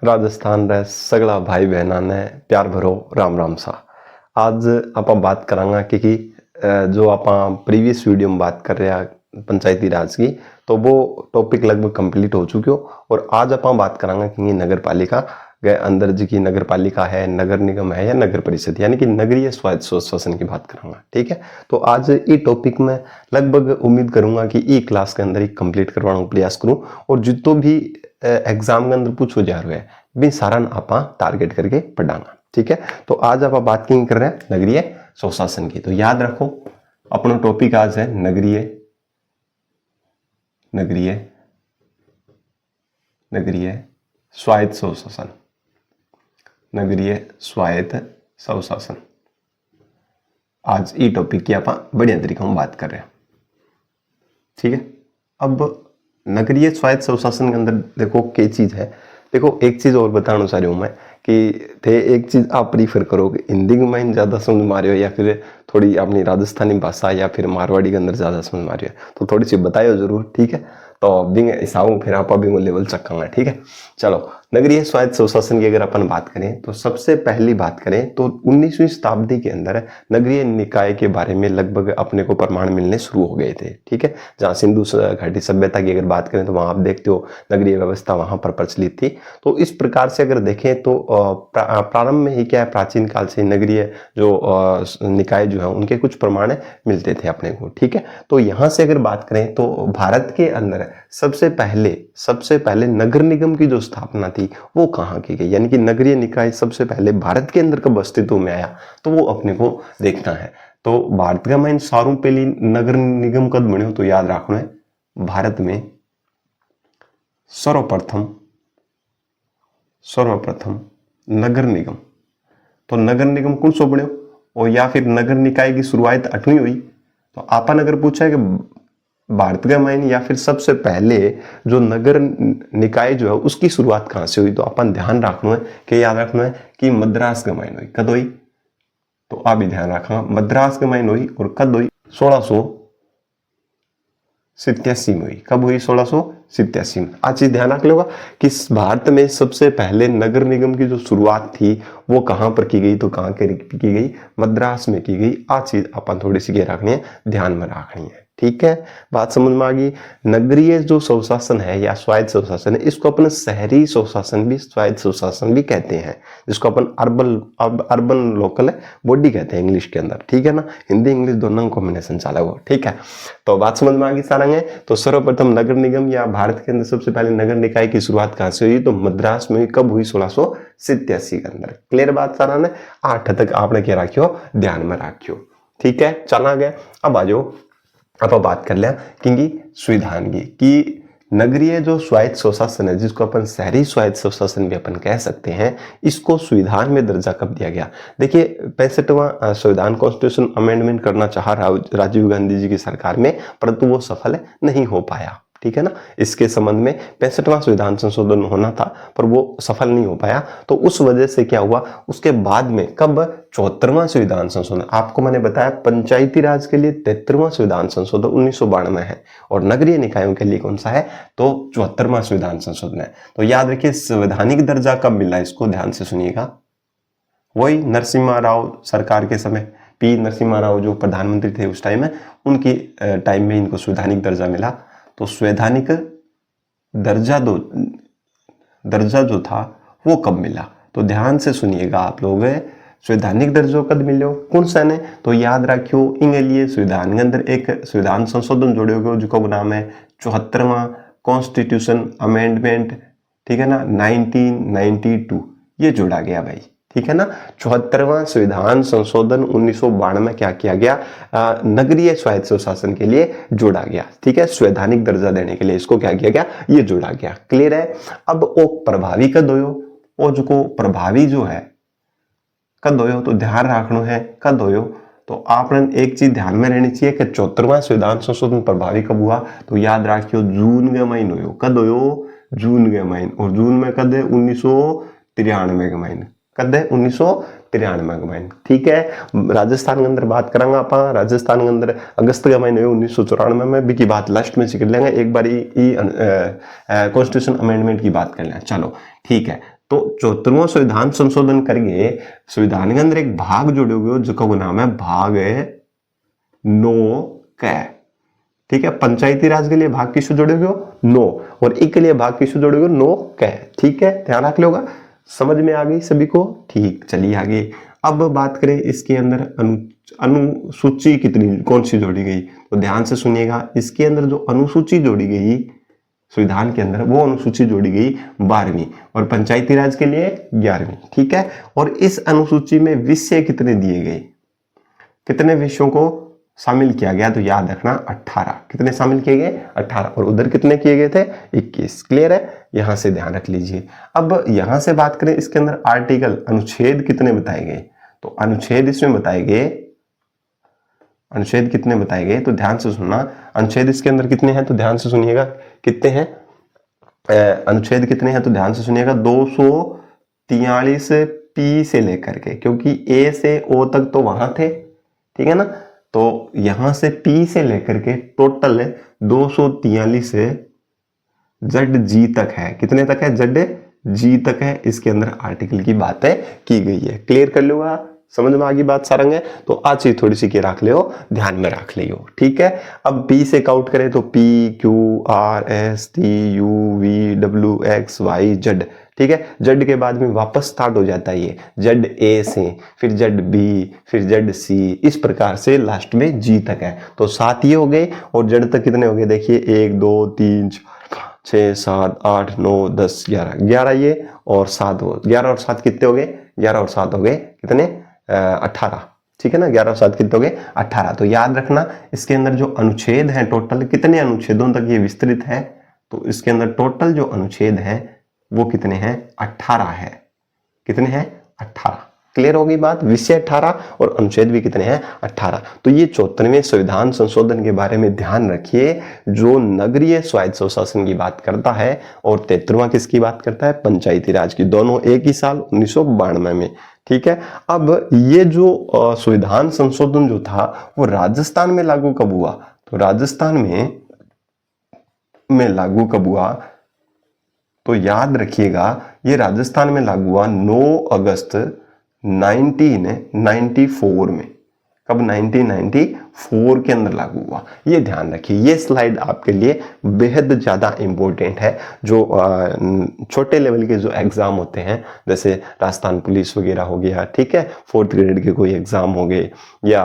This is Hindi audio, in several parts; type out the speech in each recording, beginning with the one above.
राजस्थान रे सगला भाई बहना ने प्यार भरो राम राम सा। आज आप बात करांगा कि जो आप प्रीवियस वीडियो में बात कर रहे हैं पंचायती राज की, तो वो टॉपिक लगभग कंप्लीट हो चुके हो। और आज आप बात करांगा कि नगर पालिका के अंदर जी की नगर पालिका है, नगर निगम है या नगर परिषद, यानी कि नगरीय स्वायत्त शासन की बात करांगा। ठीक है, तो आज ये टॉपिक में लगभग उम्मीद करूंगा कि ई क्लास के अंदर ही कंप्लीट करवाने का प्रयास करूं। और जितो भी एग्जाम के अंदर पूछो जा रहे हैं भी सारा आप टारगेट करके पढ़ांगा। ठीक है, तो आज आप बात की कर रहे हैं नगरीय स्वशासन की। तो याद रखो अपना टॉपिक आज है नगरीय स्वायत्त स्वशासन। नगरीय स्वायत्त स्वशासन आज ई टॉपिक की आप बढ़िया तरीके में बात कर रहे हैं। ठीक है, अब नगरीय स्वायत्त स्वशासन के अंदर देखो क्या चीज है। देखो एक चीज और बताना चाह रहा हूं मैं कि थे एक चीज आप प्रीफर करो कि हिंदी में ज्यादा समझ में आ रही हो या फिर थोड़ी अपनी राजस्थानी भाषा या फिर मारवाड़ी के अंदर ज्यादा समझ में आ रही है, तो थोड़ी सी बताइयो जरूर। ठीक है, तो बिंग हिसाब फिर आप भी लेवल चक्कांगा। ठीक है, चलो नगरीय स्वायत्त स्वशासन की अगर अपन बात करें तो सबसे पहली बात करें तो 19वीं शताब्दी के अंदर नगरीय निकाय के बारे में लगभग अपने को प्रमाण मिलने शुरू हो गए थे। ठीक है, जहां सिंधु घाटी सभ्यता की अगर बात करें तो वहां आप देखते हो नगरीय व्यवस्था वहां पर प्रचलित थी। तो इस प्रकार से अगर देखें तो प्रारंभ में ही क्या है, प्राचीन काल से नगरीय जो निकाय जो है उनके कुछ प्रमाण मिलते थे अपने को। ठीक है, तो यहां से अगर बात करें तो भारत के अंदर सबसे पहले नगर निगम की जो स्थापना थी वो कहां की गई, यानी कि नगरीय निकाय सबसे पहले भारत के अंदर कब अस्तित्व में आया, तो वो अपने को देखना है। तो भारत का मैं सारों पहली नगर निगम कद बने, तो याद रखना है भारत में सर्वप्रथम नगर निगम। तो नगर निगम कौन सो बने और या फिर नगर निकाय की शुरुआत 8वीं हुई। तो आपन अगर पूछा है कि भारत का माइन या फिर सबसे पहले जो नगर निकाय जो है उसकी शुरुआत कहां से हुई, तो अपन ध्यान रखना है कि याद रखना है कि मद्रास का माइन हुई। कद हुई, तो आप भी ध्यान रखना मद्रास का माइन हुई और कद हुई 1687 में हुई। कब हुई? 1687 में। आज चीज ध्यान रख लेगा कि भारत में सबसे पहले नगर निगम की जो शुरुआत थी वो कहां पर की गई, तो कहां की गई? मद्रास में की गई। आज चीज अपन थोड़ी सी रखनी है, ध्यान में रखनी है। ठीक है, बात समझ में आ गई। नगरीय जो स्वशासन है या स्वायत्त स्वशासन है, इसको अपन शहरी स्वशासन भी, स्वायत्त स्वशासन भी कहते हैं, जिसको अपन अर्बन लोकल बॉडी कहते हैं इंग्लिश के अंदर। ठीक है ना, हिंदी इंग्लिश दोनों कॉम्बिनेशन चला हुआ। ठीक है, तो बात समझ में आ गई सारंगे। तो सर्वप्रथम नगर निगम या भारत के अंदर सबसे पहले नगर निकाय की शुरुआत कहां से हुई, तो मद्रास में हुई। कब हुई? 1687 के अंदर। क्लियर बात सारा ने? 8 तक आपने क्या रखियो, ध्यान में रखियो। ठीक है, चला गया। अब आ जाओ आप बात कर लिया कि संविधान की नगरीय जो स्वायत्त स्वशासन है, जिसको अपन शहरी स्वायत्त स्वशासन भी अपन कह सकते हैं, इसको संविधान में दर्जा कब दिया गया। देखिए 65वां संविधान कॉन्स्टिट्यूशन अमेंडमेंट करना चाहा राजीव गांधी जी की सरकार में, परंतु वो सफल नहीं हो पाया। ठीक है ना, इसके संबंध में 65वां संविधान संशोधन होना था पर वो सफल नहीं हो पाया। तो उस वजह से क्या हुआ, उसके बाद में कब 74वां संविधान संशोधन, आपको मैंने बताया पंचायती राज के लिए 73वां संविधान संशोधन 1992 है और नगरीय निकायों के लिए कौन सा है, तो 74वां संविधान संशोधन है। तो याद रखिए संवैधानिक दर्जा कब मिला, इसको ध्यान से सुनिएगा। वही नरसिम्हा राव सरकार के समय, पी नरसिम्हा राव जो प्रधानमंत्री थे उस टाइम में, उनकी टाइम में इनको संवैधानिक दर्जा मिला। तो संवैधानिक दर्जा जो था वो कब मिला, तो ध्यान से सुनिएगा आप लोग। संवैधानिक दर्जा कब मिलो कौन सा ने, तो याद रखियो इंगे लिए संविधान के अंदर एक संविधान संशोधन जोड़े गए जिसका नाम है 74वां कॉन्स्टिट्यूशन अमेंडमेंट। ठीक है ना, 1992 ये जोड़ा गया भाई। ठीक है ना, 74वां संविधान संशोधन 1992 में क्या किया गया, नगरीय स्वायत्त स्वशासन के लिए जोड़ा गया। ठीक है, संवैधानिक दर्जा देने के लिए इसको क्या किया गया, ये जोड़ा गया। क्लियर है। अब वो प्रभावी कद होयो, वो जो प्रभावी जो है कद होयो, तो ध्यान रखना है कद होयो। तो आपने एक चीज ध्यान में रहनी चाहिए कि 74वां संविधान संशोधन प्रभावी कब हुआ, तो याद रखियो जून के महीने होयो। कद होयो? जून के महीने। और जून में कद है 1993 के महीने। कद है 1993 के महीने। ठीक है, राजस्थान के अंदर बात करांगा आप। राजस्थान के अंदर अगस्त के महीने 1994 में भी की बात लास्ट में सीख लेंगे, एक बार कॉन्स्टिट्यूशन अमेंडमेंट की बात कर लें। चलो ठीक है, तो 74वां संविधान संशोधन करके संविधान के अंदर एक भाग जोड़ोगे जिसका नाम है भाग 9 क। ठीक है, पंचायती राज के लिए भाग किसको जोड़ोगे 9 और एक के लिए भाग किसको जोड़ोगे 9 क। ठीक है, ध्यान रख लोगा, समझ में आ गई सभी को। ठीक, चलिए आगे। अब बात करें इसके अंदर अनुसूची कितनी कौन सी जोड़ी गई, तो ध्यान से सुनिएगा। इसके अंदर जो अनुसूची जोड़ी गई संविधान के अंदर, वो अनुसूची जोड़ी गई 12वीं और पंचायती राज के लिए 11वीं। ठीक है, और इस अनुसूची में विषय कितने दिए गए, कितने विषयों को शामिल किया गया, तो याद रखना 18। कितने शामिल किए गए 18 और उधर कितने किए गए थे 21। क्लियर है, यहां से ध्यान रख लीजिए। अब यहां से बात करें इसके अंदर आर्टिकल अनुच्छेद कितने बताए गए, तो अनुच्छेद इसमें बताए गए, अनुच्छेद कितने बताए गए तो ध्यान से सुनना। अनुच्छेद इसके अंदर कितने हैं तो ध्यान से सुनिएगा, कितने हैं अनुच्छेद कितने हैं तो ध्यान से सुनिएगा। 243 पी से लेकर के, क्योंकि ए से ओ तक तो वहां थे, ठीक है ना, तो यहां से पी से लेकर के टोटल 243 जेड जी तक है। कितने तक है, जेड जी तक है। इसके अंदर आर्टिकल की बातें की गई है। क्लियर कर लो, समझ में आ गई बात सारंग है। तो आज ही थोड़ी सी की रख लियो, ध्यान में रख लियो। ठीक है, अब पी से काउंट करें तो P Q R S T U V W X Y Z. ठीक है, जेड के बाद में वापस स्टार्ट हो जाता है ये जेड ए से, फिर जेड बी, फिर जेड सी, इस प्रकार से लास्ट में जी तक है। तो 7 ये हो गए और जेड तक कितने हो गए देखिए 1 2 3 6 7 8 9 10 11, 11 ये और 7 हो, 11 और 7 कितने हो गए, 11 और 7 हो गए कितने 18। ठीक है ना, 11 और 7 कितने हो गए 18। तो याद रखना इसके अंदर जो अनुच्छेद है टोटल कितने अनुच्छेदों तक ये विस्तृत है, तो इसके अंदर टोटल जो अनुच्छेद है वो कितने हैं 18 है। कितने हैं 18। क्लियर होगी बात, विषय 18 और अनुच्छेद भी कितने हैं 18। तो ये 74वें संविधान संशोधन के बारे में ध्यान रखिए, जो नगरीय स्वायत्त स्वशासन की बात करता है और 73वां किसकी बात करता है, पंचायती राज की। दोनों एक ही साल 1992 में। ठीक है, अब ये जो संविधान संशोधन जो था वो राजस्थान में लागू कब हुआ, तो राजस्थान में लागू कब हुआ, तो याद रखिएगा ये राजस्थान में लागू हुआ 9 अगस्त 1994 में। कब 1994 के अंदर लागू हुआ, ये ध्यान रखिए। ये स्लाइड आपके लिए बेहद ज़्यादा इम्पोर्टेंट है। जो छोटे लेवल के जो एग्ज़ाम होते हैं, जैसे राजस्थान पुलिस वगैरह हो गया, ठीक है, 4th ग्रेड के कोई एग्ज़ाम हो गए या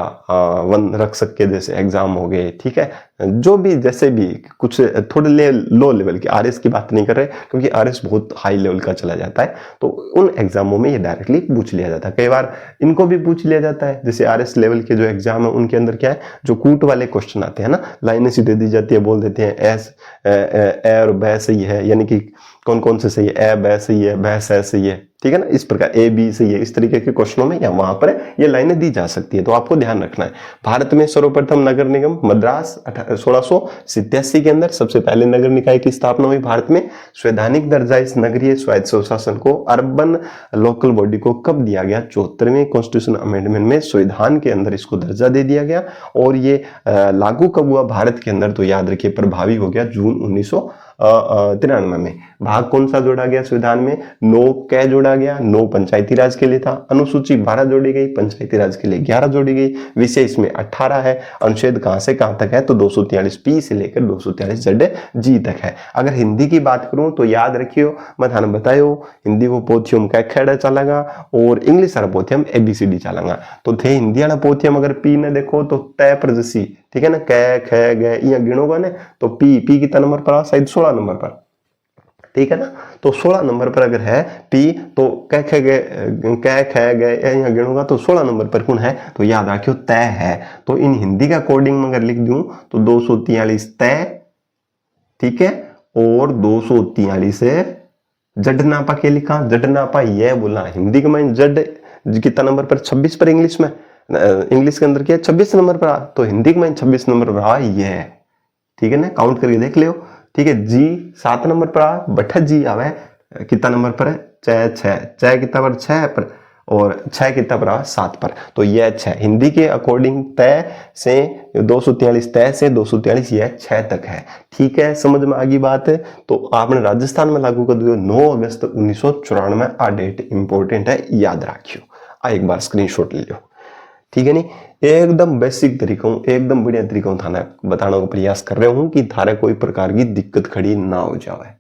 वन रक्षक के जैसे एग्ज़ाम हो गए, ठीक है, जो भी जैसे भी कुछ थोड़े लो लेवल के, आरएस की बात नहीं कर रहे क्योंकि आरएस बहुत हाई लेवल का चला जाता है, तो उन एग्जामों में ये डायरेक्टली पूछ लिया जाता है। कई बार इनको भी पूछ लिया जाता है, जैसे आरएस लेवल के जो एग्जाम है उनके अंदर क्या है, जो कूट वाले क्वेश्चन आते हैं ना, लाइनें सी दे दी जाती है, बोल देते हैं एस ए और बै सही है, यानी कि कौन कौन से सही है, ए बै सही है, बै सही है, ठीक है ना, इस प्रकार ए बी सही है, इस तरीके के क्वेश्चनों में या वहां पर ये लाइनें दी जा सकती है। तो आपको ध्यान रखना है। भारत में सर्वप्रथम नगर निगम मद्रास 1687 के अंदर सबसे पहले नगर निकाय की स्थापना हुई भारत में। संवैधानिक दर्जा इस नगरीय स्वायत्त स्वशासन को, अर्बन लोकल बॉडी को कब दिया गया, 74वें कॉन्स्टिट्यूशन अमेंडमेंट में संविधान के अंदर इसको दर्जा दे दिया गया। और ये लागू कब हुआ भारत के अंदर, तो याद रखिए प्रभावी हो गया जून 1993 में। भाग कौन सा जोड़ा गया संविधान में, 9 कै जोड़ा गया, 9 पंचायती राज के लिए था, अनुसूची 12 जोड़ी गई, पंचायती राज के लिए 11 जोड़ी गई, विषय इसमें 18 है, अनुच्छेद कहां से कहां तक है, तो 243 पी से लेकर 243 जेड जी तक है। अगर हिंदी की बात करूं तो याद रखियो, मैं थाने बतायो हिंदी को पोथियम कै खेड़ा चलेगा और इंग्लिश वाला पोथियम ABCD चलेगा। तो थे हिंदी वाला पोथियम अगर पी ने देखो तो तय प्रजसी, ठीक है ना, कै ख ग यहाँ गिनोगा ना, तो पी कितना नंबर पर आ, शायद 16 नंबर पर, ठीक है ना, तो 16 नंबर पर अगर है पी, तो कै ख गए यहाँ गिनूंगा तो 16 नंबर पर कौन है, तो याद रखियो तय है। तो इन हिंदी का कोडिंग में अगर लिख दूं तो 243 तय, ठीक है, और 243 जड नापा के लिखा, जड नापा यह बोला हिंदी के में, जड कितना नंबर पर 26 पर, इंग्लिश में, इंग्लिश के अंदर क्या 26 नंबर पर आ, तो हिंदी के में 26 नंबर पर आ ये, ठीक है ना, काउंट करके देख लियो, ठीक है। जी 7 नंबर पर आ, बठा जी आवे कितना नंबर पर है, 6 कितना पर 6 पर, और 6 कितना पर आया 7 पर, तो यह 6 हिंदी के अकॉर्डिंग तय से 243 तय से 243 यह 6 तक है। ठीक है, समझ में आ गई बात है। तो आपने राजस्थान में लागू कर दिया 9 अगस्त 1994, आ डेट इंपॉर्टेंट है, याद रखियो। आ एक बार स्क्रीनशॉट ले लो, ठीक है। नहीं, एकदम बेसिक तरीका हूँ, एकदम बढ़िया तरीका हूँ थाना बताने का प्रयास कर रहे हूँ कि थारे कोई प्रकार की दिक्कत खड़ी ना हो जाए।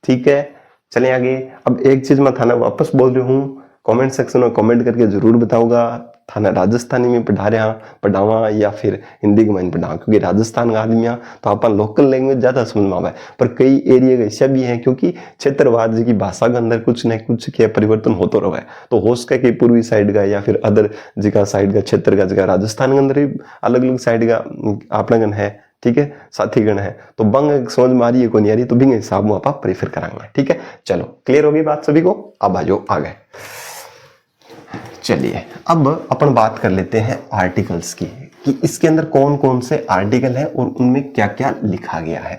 ठीक है, चले आगे। अब एक चीज मैं थाना वापस बोल रही हूँ, कमेंट सेक्शन में कमेंट करके जरूर बताऊंगा थाना राजस्थानी में पढ़ावा या फिर हिंदी के में पढ़ावा, क्योंकि राजस्थान का आदमी तो अपन लोकल लैंग्वेज ज्यादा समझ में आवे, पर कई एरिया ऐसा भी है क्योंकि क्षेत्रवाद की भाषा के अंदर कुछ न कुछ क्या परिवर्तन होता रहे, तो हो सके कि पूर्वी साइड का या फिर अदर जगह साइड का क्षेत्र का जगह राजस्थान के अंदर अलग अलग साइड का अपना गण है। ठीक है, साथी गण है, तो बंग समझ में आ रही है को नहीं आ रही, तो बिंग हिसाब में आप प्रेफर करांगे। ठीक है, चलो क्लियर होगी बात सभी को। अब आ जाओ आगे, चलिए अब अपन बात कर लेते हैं आर्टिकल्स की, कि इसके अंदर कौन कौन से आर्टिकल है और उनमें क्या क्या लिखा गया है।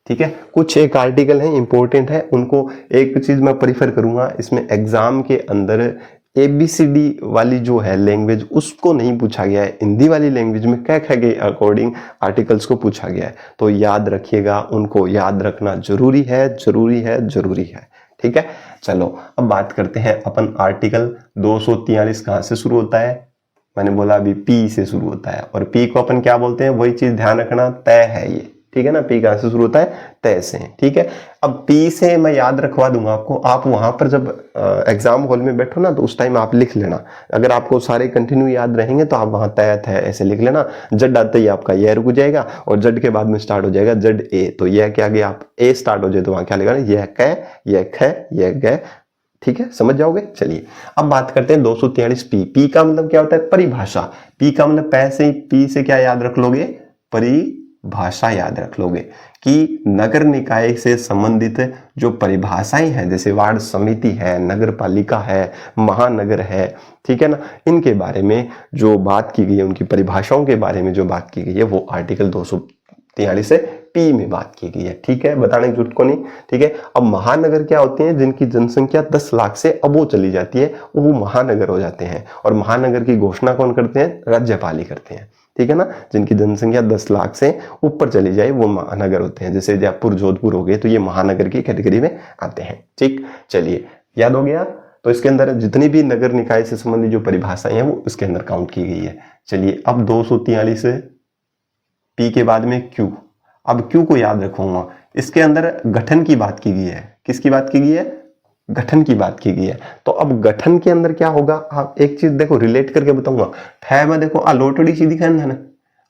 ठीक है, कुछ एक आर्टिकल है इंपॉर्टेंट है, उनको एक चीज मैं प्रीफर करूंगा, इसमें एग्जाम के अंदर ABCD वाली जो है लैंग्वेज उसको नहीं पूछा गया है, हिंदी वाली लैंग्वेज में क्या क्या के अकॉर्डिंग आर्टिकल्स को पूछा गया है, तो याद रखिएगा, उनको याद रखना जरूरी है, जरूरी है, जरूरी है। ठीक है, चलो अब बात करते हैं अपन आर्टिकल 243 कहां से शुरू होता है। मैंने बोला अभी P से शुरू होता है, और P को अपन क्या बोलते हैं, वही चीज ध्यान रखना, तय है ये। ठीक है ना, P कहां से शुरू होता है, तय से। ठीक है, अब P से मैं याद रखवा दूंगा आपको, आप वहां पर जब एग्जाम हॉल में बैठो ना, तो उस टाइम आप लिख लेना, अगर आपको सारे कंटिन्यू याद रहेंगे तो आप वहां तय है ऐसे लिख लेना। जड आते ही आपका यह रुक जाएगा, और जड के बाद में स्टार्ट हो जाएगा जड ए, तो यह के आगे आप ए स्टार्ट हो जाए तो वहां क्या लिखा, यह कै, यह ख, यह ग। ठीक है, समझ जाओगे। चलिए अब बात करते हैं 243 पी का मतलब क्या होता है, परिभाषा। पी का मतलब पैसे, पी से क्या याद रख लोगे, परिभाषा याद रख लोगे, कि नगर निकाय से संबंधित जो परिभाषाएं हैं, जैसे वार्ड समिति है, नगर पालिका है, महानगर है, ठीक है ना, इनके बारे में जो बात की गई है, उनकी परिभाषाओं के बारे में जो बात की गई है, वो आर्टिकल 243 से P में बात की गई है। ठीक है, बताने की जरूरत को नहीं। ठीक है, अब महानगर क्या होते हैं, जिनकी जनसंख्या 10 लाख से अबो चली जाती है, वो महानगर हो जाते हैं, और महानगर की घोषणा कौन करते हैं, राज्यपाल ही करते हैं। ठीक है ना, जिनकी जनसंख्या 10 लाख से ऊपर चली जाए वो महानगर होते हैं, जैसे जयपुर, जोधपुर हो गए, तो ये महानगर की कैटेगरी में आते हैं। ठीक, चलिए याद हो गया। तो इसके अंदर जितनी भी नगर निकाय से संबंधित जो परिभाषाएं हैं वो इसके अंदर काउंट की गई है। चलिए अब 243 P के बाद में Q। अब Q को याद रखूंगा, इसके अंदर गठन की बात की गई है। किसकी बात की गई है, गठन की बात की गई है। तो अब गठन के अंदर क्या होगा, आप एक चीज देखो रिलेट करके बताऊंगा। ठै में देखो आ लोटड़ी सी दिखे ना,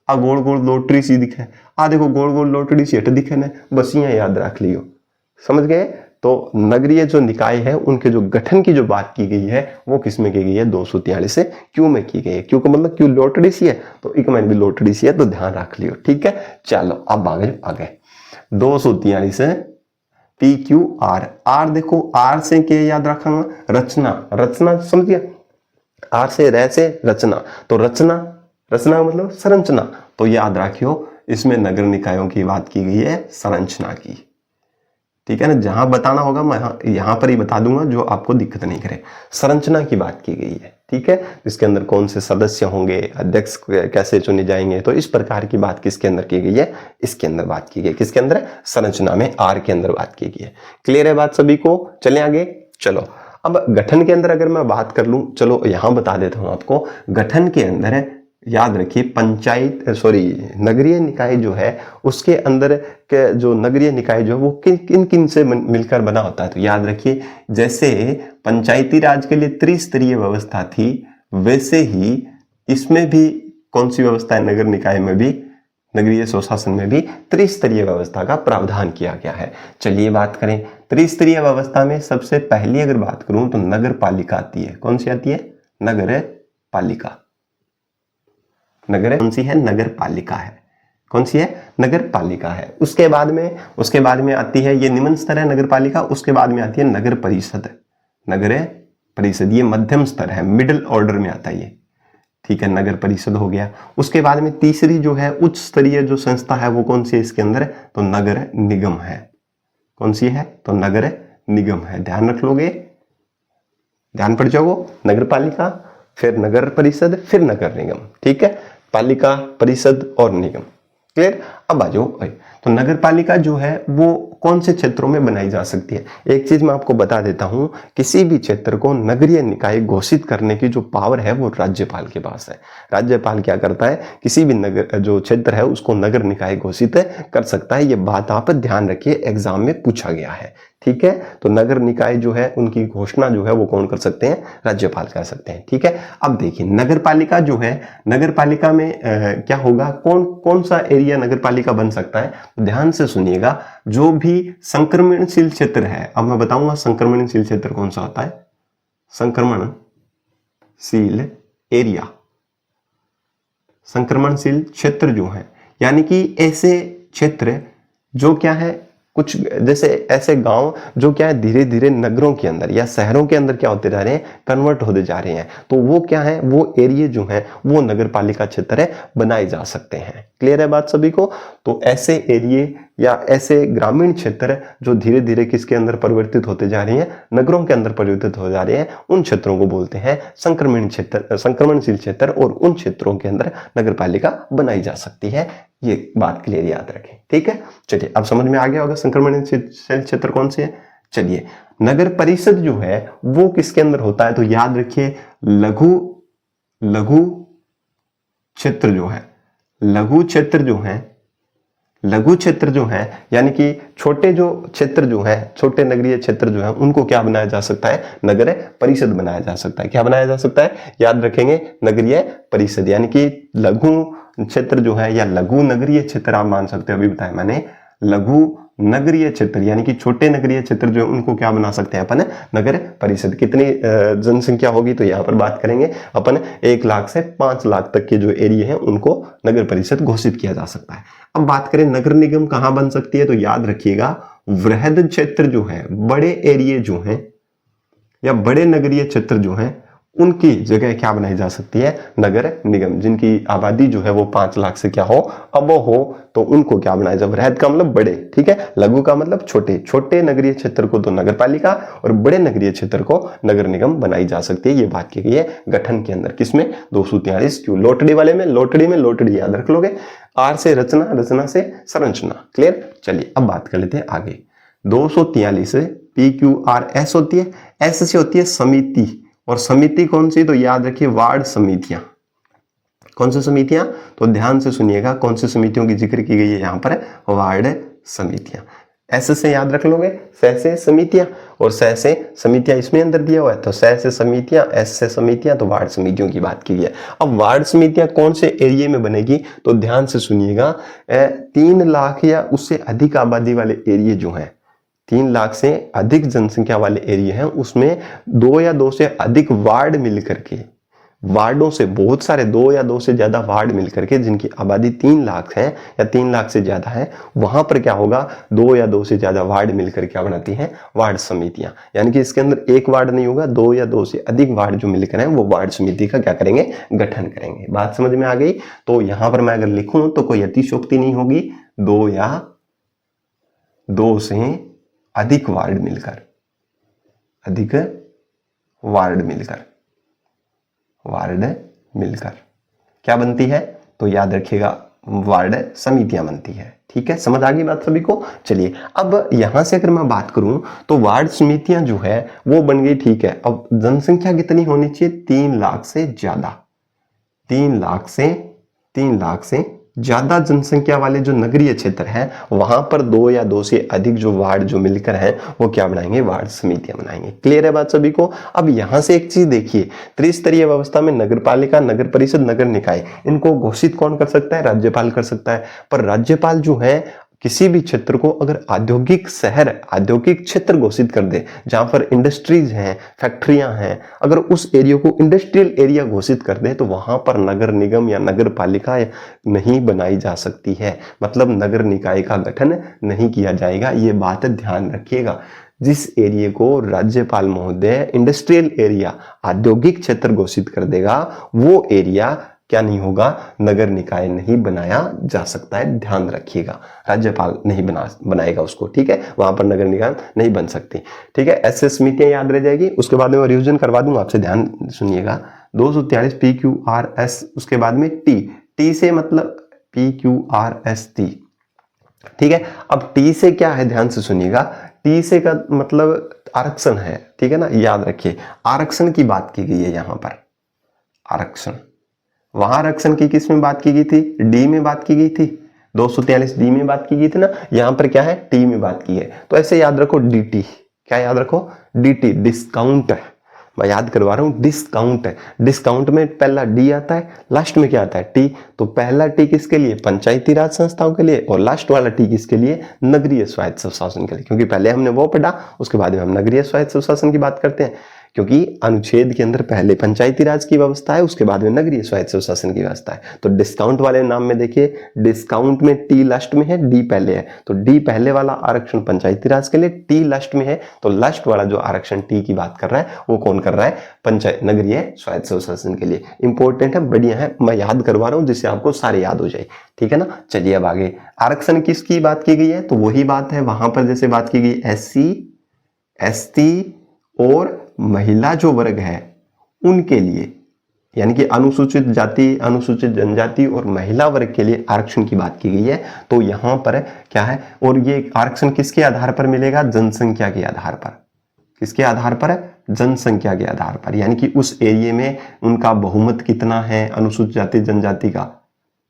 आ गोल गोल लोटड़ी सी दिखे, आ देखो गोल गोल लोटड़ी सी हट दिखे ना, बस ये याद रख लियो, समझ गए। तो नगरीय जो निकाय है उनके जो गठन की जो बात की गई है वो किस में की गई है, 243 से Q में की गई है। क्यों का मतलब क्यों लोटड़ी सी है, तो एक में भी लोटड़ी सी है, तो ध्यान रख लियो। ठीक है, चलो अब आगे 243 से PQR। आर देखो, आर से क्या याद रखूंगा, रचना। रचना समझिए, आर से रह से रचना, तो रचना, रचना मतलब संरचना, तो याद रखियो इसमें नगर निकायों की बात की गई है, संरचना की। ठीक है ना, जहां बताना होगा मैं यहां पर ही बता दूंगा, जो आपको दिक्कत नहीं करे। संरचना की बात की गई है। ठीक है, इसके अंदर कौन से सदस्य होंगे, अध्यक्ष कैसे चुने जाएंगे, तो इस प्रकार की बात किसके अंदर की गई है, इसके अंदर बात की गई। किसके अंदर, संरचना में, आर के अंदर बात की गई है। क्लियर है बात सभी को। चले आगे। चलो अब गठन के अंदर अगर मैं बात कर लूं, चलो यहां बता देता हूं आपको। गठन के अंदर याद रखिए नगरीय निकाय जो है उसके अंदर के जो नगरीय निकाय जो है वो किन किन से मिलकर बना होता है, तो याद रखिए जैसे पंचायती राज के लिए त्रिस्तरीय व्यवस्था थी, वैसे ही इसमें भी कौन सी व्यवस्था है, नगर निकाय में भी, नगरीय स्वशासन में भी त्रिस्तरीय व्यवस्था का प्रावधान किया गया है। चलिए बात करें त्रिस्तरीय व्यवस्था में। सबसे पहली अगर बात करूं तो नगर पालिका आती है। कौन सी आती है, नगर पालिका। नगर कौन सी है, नगर पालिका है। कौन सी है, नगर पालिका है। उसके बाद में आती है, ये निम्न स्तर है नगर पालिका। उसके बाद में आती है नगर परिषद। नगर परिषद ये मध्यम स्तर है, मिडिल ऑर्डर में आता है ये। ठीक है, नगर परिषद हो गया। उसके बाद में तीसरी जो है उच्च स्तरीय जो संस्था है वो कौन सी है इसके अंदर, तो नगर निगम है। कौन सी है, तो नगर निगम है, ध्यान रख लोगे। ध्यान पड़ जाओ, नगर पालिका, फिर नगर परिषद, फिर नगर निगम। ठीक है, पालिका, परिषद और निगम। क्लियर। अब आ जाओ, तो नगर पालिका जो है वो कौन से क्षेत्रों में बनाई जा सकती है। एक चीज मैं आपको बता देता हूं, किसी भी क्षेत्र को नगरीय निकाय घोषित करने की जो पावर है वो राज्यपाल के पास है। राज्यपाल क्या करता है, किसी भी नगर जो क्षेत्र है उसको नगर निकाय घोषित कर सकता है। ये बात आप ध्यान रखिए, एग्जाम में पूछा गया है। ठीक है, तो नगर निकाय जो है उनकी घोषणा जो है वो कौन कर सकते हैं, राज्यपाल कर सकते हैं। ठीक है, अब देखिए नगर पालिका जो है, नगर पालिका में क्या होगा, कौन कौन सा एरिया नगर पालिका बन सकता है। ध्यान से सुनिएगा, जो भी संक्रमणशील क्षेत्र है, अब मैं बताऊंगा संक्रमणशील क्षेत्र कौन सा होता है। संक्रमणशील एरिया, संक्रमणशील क्षेत्र जो है यानी कि ऐसे क्षेत्र जो क्या है, कुछ जैसे ऐसे गांव जो क्या है धीरे धीरे नगरों के अंदर या शहरों के अंदर क्या होते जा रहे हैं, कन्वर्ट होते जा रहे हैं, तो वो क्या है, वो एरिया जो है वो नगर पालिका क्षेत्र है, बनाए जा सकते हैं। क्लियर है बात सभी को। तो ऐसे एरिया या ऐसे ग्रामीण क्षेत्र जो धीरे धीरे किसके अंदर परिवर्तित होते जा रहे हैं, नगरों के अंदर परिवर्तित हो जा रहे हैं, उन क्षेत्रों को बोलते हैं संक्रमण क्षेत्र, संक्रमणशील क्षेत्र, और उन क्षेत्रों के अंदर नगर पालिका बनाई जा सकती है। ये बात क्लियर याद रखें। ठीक है, चलिए अब समझ में आ गया होगा संक्रमणशील क्षेत्र कौन से है। चलिए, नगर परिषद जो है वो किसके अंदर होता है, तो याद रखिए लघु क्षेत्र जो है, लघु क्षेत्र जो है यानी कि छोटे जो क्षेत्र जो है, छोटे नगरीय क्षेत्र जो है, उनको क्या बनाया जा सकता है, नगर परिषद बनाया जा सकता है। क्या बनाया जा सकता है, याद रखेंगे, नगरीय परिषद। यानी कि लघु क्षेत्र जो है या लघु नगरीय क्षेत्र आप मान सकते हो, अभी बताया मैंने, लघु नगरीय क्षेत्र यानी कि छोटे नगरीय क्षेत्र जो उनको क्या बना सकते हैं अपन, नगर परिषद। कितनी जनसंख्या होगी तो यहाँ पर बात करेंगे अपन, 1 लाख से 5 लाख तक के जो एरिया है उनको नगर परिषद घोषित किया जा सकता है। अब बात करें नगर निगम कहाँ बन सकती है, तो याद रखिएगा, वृहद क्षेत्र जो है, बड़े एरिया जो है या बड़े नगरीय क्षेत्र जो है, उनकी जगह क्या बनाई जा सकती है, नगर निगम। जिनकी आबादी जो है वो 5 लाख से क्या हो, अबो हो, तो उनको क्या बनाया जाए, वृहद का मतलब बड़े। ठीक है, लघु का मतलब छोटे, छोटे नगरीय क्षेत्र को तो नगर पालिका और बड़े नगरीय क्षेत्र को नगर निगम बनाई जा सकती है। ये बात की गई है गठन के अंदर, किसमें, 243 क्यों, लोटड़ी वाले में, लोटड़ी याद रख लोगे, आर से रचना, रचना से संरचना। क्लियर। चलिए अब बात कर लेते हैं आगे। 243 PQRS होती है, एस से होती है समिति, और समिति कौन सी, तो याद रखिए वार्ड समितियां। कौन सी समितियां, तो ध्यान से सुनिएगा, कौन सी समितियों की जिक्र की गई है यहाँ पर, वार्ड समितियां। एस से याद रख लोगे, स से समितियां, और स से समितियां इसमें अंदर दिया हुआ है, तो स से समितियां, एस से समितियां, तो वार्ड समितियों की बात की गई है। अब वार्ड समितियां कौन से एरिया में बनेगी, तो ध्यान से सुनिएगा, 3 लाख या उससे अधिक आबादी वाले एरिया जो है, 3 लाख से अधिक जनसंख्या वाले एरिया हैं, उसमें 2 या 2 से अधिक वार्ड मिलकर के, वार्डों से बहुत सारे 2 या 2 से ज्यादा वार्ड मिलकर के, जिनकी आबादी 3 लाख है या 3 लाख से ज्यादा है, वहां पर क्या होगा, 2 या 2 से ज्यादा वार्ड मिलकर क्या बनाती हैं, वार्ड समितियां। यानी कि इसके अंदर एक वार्ड नहीं होगा, 2 या 2 से अधिक वार्ड जो मिलकर हैं वो वार्ड समिति का क्या करेंगे, गठन करेंगे। बात समझ में आ गई। तो यहां पर मैं अगर लिखूं तो कोई अतिशयोक्ति नहीं होगी, 2 या 2 से अधिक वार्ड मिलकर, अधिक वार्ड मिलकर क्या बनती है, तो याद रखिएगा वार्ड समितियां बनती है। ठीक है, समझ आ गई बात सभी को। चलिए अब यहां से अगर मैं बात करूं तो वार्ड समितियां जो है वो बन गई। ठीक है, अब जनसंख्या कितनी होनी चाहिए, 3 लाख से ज्यादा, 3 लाख से ज्यादा जनसंख्या वाले जो नगरीय क्षेत्र है, वहां पर 2 या 2 से अधिक जो वार्ड जो मिलकर हैं वो क्या बनाएंगे, वार्ड समितियां बनाएंगे। क्लियर है बात सभी को। अब यहां से एक चीज देखिए, त्रिस्तरीय व्यवस्था में नगर पालिका, नगर परिषद, नगर निकाय, इनको घोषित कौन कर सकता है, राज्यपाल कर सकता है। पर राज्यपाल जो है किसी भी क्षेत्र को अगर औद्योगिक शहर, औद्योगिक क्षेत्र घोषित कर दे, जहां पर इंडस्ट्रीज हैं, फैक्ट्रियां हैं, अगर उस एरिया को इंडस्ट्रियल एरिया घोषित कर दे, तो वहां पर नगर निगम या नगर पालिका नहीं बनाई जा सकती है, मतलब नगर निकाय का गठन नहीं किया जाएगा। ये बात ध्यान रखिएगा। जिस एरिया को राज्यपाल महोदय इंडस्ट्रियल एरिया, औद्योगिक क्षेत्र घोषित कर देगा, वो एरिया क्या नहीं होगा, नगर निकाय नहीं बनाया जा सकता है, ध्यान रखिएगा। राज्यपाल नहीं बनाएगा उसको, ठीक है, वहां पर नगर निकाय नहीं बन सकती, ठीक है। ऐसे समितियां याद रह जाएगी, उसके बाद में मैं रिविजन करवा दूंगा आपसे, ध्यान सुनिएगा। 243 PQRS, उसके बाद में टी से मतलब PQRST, ठीक है। अब टी से क्या है, ध्यान से सुनिएगा, टी से का मतलब आरक्षण है, ठीक है ना, याद रखिए। आरक्षण की बात की गई है यहां पर, आरक्षण। वहां आरक्षण की किस में बात की गई थी, डी में बात की गई थी, 243 डी में बात की गई थी ना, यहां पर क्या है, टी में बात की है। तो ऐसे याद रखो, डीटी, क्या याद रखो, डीटी, डिस्काउंट है, मैं याद करवा रहा हूं, डिस्काउंट है। डिस्काउंट में पहला डी आता है, लास्ट में क्या आता है, टी। तो पहला टी किसके लिए, पंचायती राज संस्थाओं के लिए, और लास्ट वाला टी किसके लिए, नगरीय स्वायत्त स्वशासन के लिए। क्योंकि पहले हमने वो पढ़ा, उसके बाद में हम नगरीय स्वायत्त स्वशासन की बात करते हैं, क्योंकि अनुच्छेद के अंदर पहले पंचायती राज की व्यवस्था है, उसके बाद में नगरीय स्वायत्त स्वशासन की व्यवस्था है। तो डिस्काउंट वाले नाम में देखिए, डिस्काउंट में टी लास्ट में है, डी पहले है, तो डी पहले वाला आरक्षण पंचायती राज के लिए, टी लास्ट में है, तो लास्ट वाला जो आरक्षण टी की बात कर रहा है वो कौन कर रहा है, पंचायत नगरीय स्वायत्त स्वशासन के लिए। इंपॉर्टेंट है, बढ़िया है, मैं याद करवा रहा हूं जिससे आपको सारे याद हो जाए, ठीक है ना। चलिए अब आगे, आरक्षण किसकी बात की गई है, तो वही बात है वहां पर जैसे बात की गई SC ST और महिला जो वर्ग है उनके लिए, यानी कि अनुसूचित जाति, अनुसूचित जनजाति और महिला वर्ग के लिए आरक्षण की बात की गई है। तो यहां पर क्या है, और ये आरक्षण किसके आधार पर मिलेगा, जनसंख्या के आधार पर। किसके आधार पर, जनसंख्या के आधार पर, यानी कि उस एरिया में उनका बहुमत कितना है अनुसूचित जाति जनजाति का,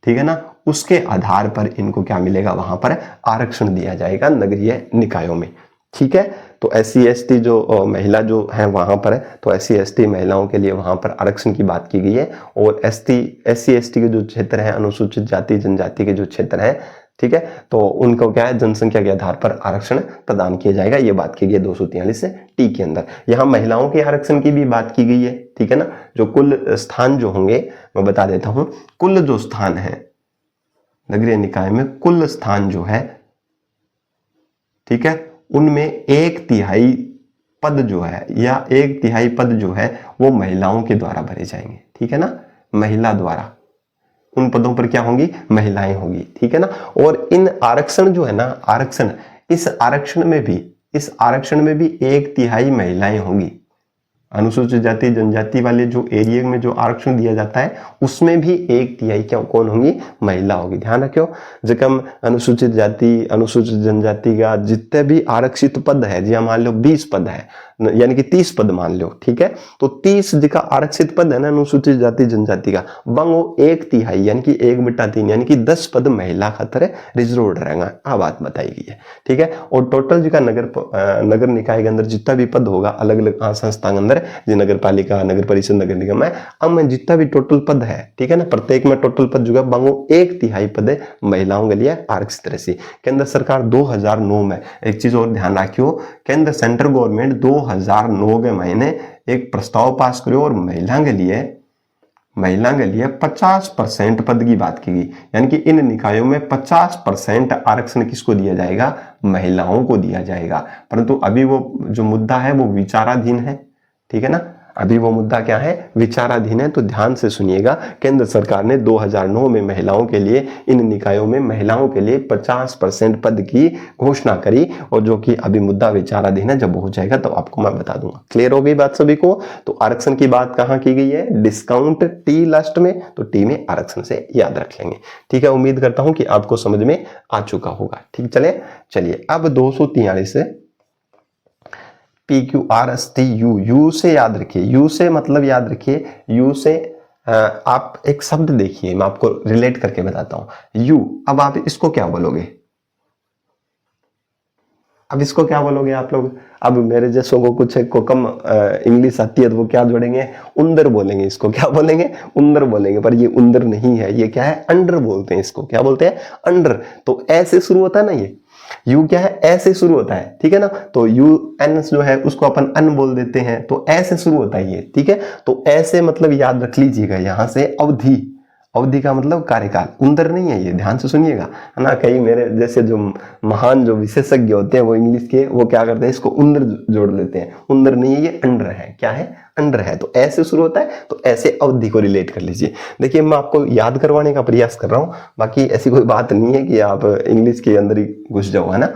ठीक है ना, उसके आधार पर इनको क्या मिलेगा, वहां पर आरक्षण दिया जाएगा नगरीय निकायों में, ठीक है। तो SC ST जो महिला जो है वहां पर है, तो SC ST महिलाओं के लिए वहां पर आरक्षण की बात की गई है। और SC ST के जो क्षेत्र है, अनुसूचित जाति जनजाति के जो क्षेत्र है, ठीक है, तो उनको क्या है, जनसंख्या के आधार पर आरक्षण प्रदान किया जाएगा, ये बात की गई 243 से टी के अंदर। यहाँ महिलाओं के आरक्षण की भी बात की गई है, ठीक है ना। जो कुल स्थान जो होंगे मैं बता देता हूं, कुल जो स्थान है नगरीय निकाय में, कुल स्थान जो है, ठीक है, उनमें 1/3 पद जो है, या 1/3 पद जो है वो महिलाओं के द्वारा भरे जाएंगे, ठीक है ना, महिला द्वारा। उन पदों पर क्या होंगी, महिलाएं होंगी, ठीक है ना। और इन आरक्षण जो है ना, आरक्षण, इस आरक्षण में भी 1/3 महिलाएं होंगी। अनुसूचित जाति जनजाति वाले जो एरिया में जो आरक्षण दिया जाता है उसमें भी 1/3 क्या कौन होंगी, महिला होगी। ध्यान रखियो, जब अनुसूचित जाति अनुसूचित जनजाति का जितने भी आरक्षित पद है, जी मान लो 20 पद है, यानी कि 30 पद मान लो, ठीक है, तो 30 जिका आरक्षित पद है ना अनुसूचित जाति जनजाति का, बंगो 1/3 यानी कि 1/3 यानी कि 10 पद महिला खातर रिजर्व रहेगा, आ बात बताई गई है, ठीक है। और टोटल जिका नगर निकाय के अंदर जितना भी पद होगा अलग अलग संस्था के अंदर, जी नगर पालिका, नगर परिषद, नगर निगम है, अब में जितना भी टोटल पद है, ठीक है ना, प्रत्येक में टोटल पद जो है बंगो 1/3 पद महिलाओं के लिए आरक्षित राशि। केंद्र सरकार 2009 में, एक चीज और ध्यान रखियो, केंद्र सेंट्रल गवर्नमेंट 2009 के महीने एक प्रस्ताव पास करो और महिला के लिए 50% पद की बात की गई, यानी कि इन निकायों में 50% आरक्षण किसको दिया जाएगा, महिलाओं को दिया जाएगा। परंतु अभी वो जो मुद्दा है वो विचाराधीन है, ठीक है ना, अभी वो मुद्दा क्या है, विचाराधीन है। तो ध्यान से सुनिएगा, केंद्र सरकार ने 2009 में महिलाओं के लिए, इन निकायों में महिलाओं के लिए 50% पद की घोषणा करी, और जो कि अभी मुद्दा विचाराधीन है, जब हो जाएगा तो आपको मैं बता दूंगा। क्लियर हो गई बात सभी को। तो आरक्षण की बात कहां की गई है, डिस्काउंट टी लास्ट में, तो टी में आरक्षण से याद रख लेंगे, ठीक है। उम्मीद करता हूं कि आपको समझ में आ चुका होगा, ठीक। चलिए अब 243 से PQRST यू से याद रखिए, यू से मतलब याद रखिए, यू से आप एक शब्द देखिए, मैं आपको रिलेट करके बताता हूं। यू, अब आप इसको क्या बोलोगे, अब इसको क्या बोलोगे आप लोग, अब मेरे जैसों को कुछ को कम इंग्लिश आती है तो वो क्या जोड़ेंगे, उंदर बोलेंगे, इसको क्या बोलेंगे, उंदर बोलेंगे, पर ये उंदर नहीं है, ये क्या है, अंडर बोलते हैं, इसको क्या बोलते हैं, अंडर। तो ऐसे शुरू होता है ना, ये यू क्या है, ऐसे शुरू होता है, ठीक है ना, तो यू एन जो है उसको अपन अन बोल देते हैं, तो ऐसे शुरू होता है ये, ठीक है। तो ऐसे मतलब याद रख लीजिएगा, यहां से अवधि, अवधि का मतलब कार्यकाल, उंदर नहीं है ये, ध्यान से सुनिएगा, है ना। कई मेरे जैसे जो महान जो विशेषज्ञ होते हैं वो इंग्लिश के, वो क्या करते हैं, इसको उंदर जोड़ लेते हैं। उंदर नहीं है ये, अंडर है। क्या है? अंडर है। तो ऐसे शुरू होता है, तो ऐसे अवधि को रिलेट कर लीजिए। देखिए मैं आपको याद करवाने का प्रयास कर रहा हूं, बाकी ऐसी कोई बात नहीं है कि आप इंग्लिश के अंदर ही घुस जाओ, है ना।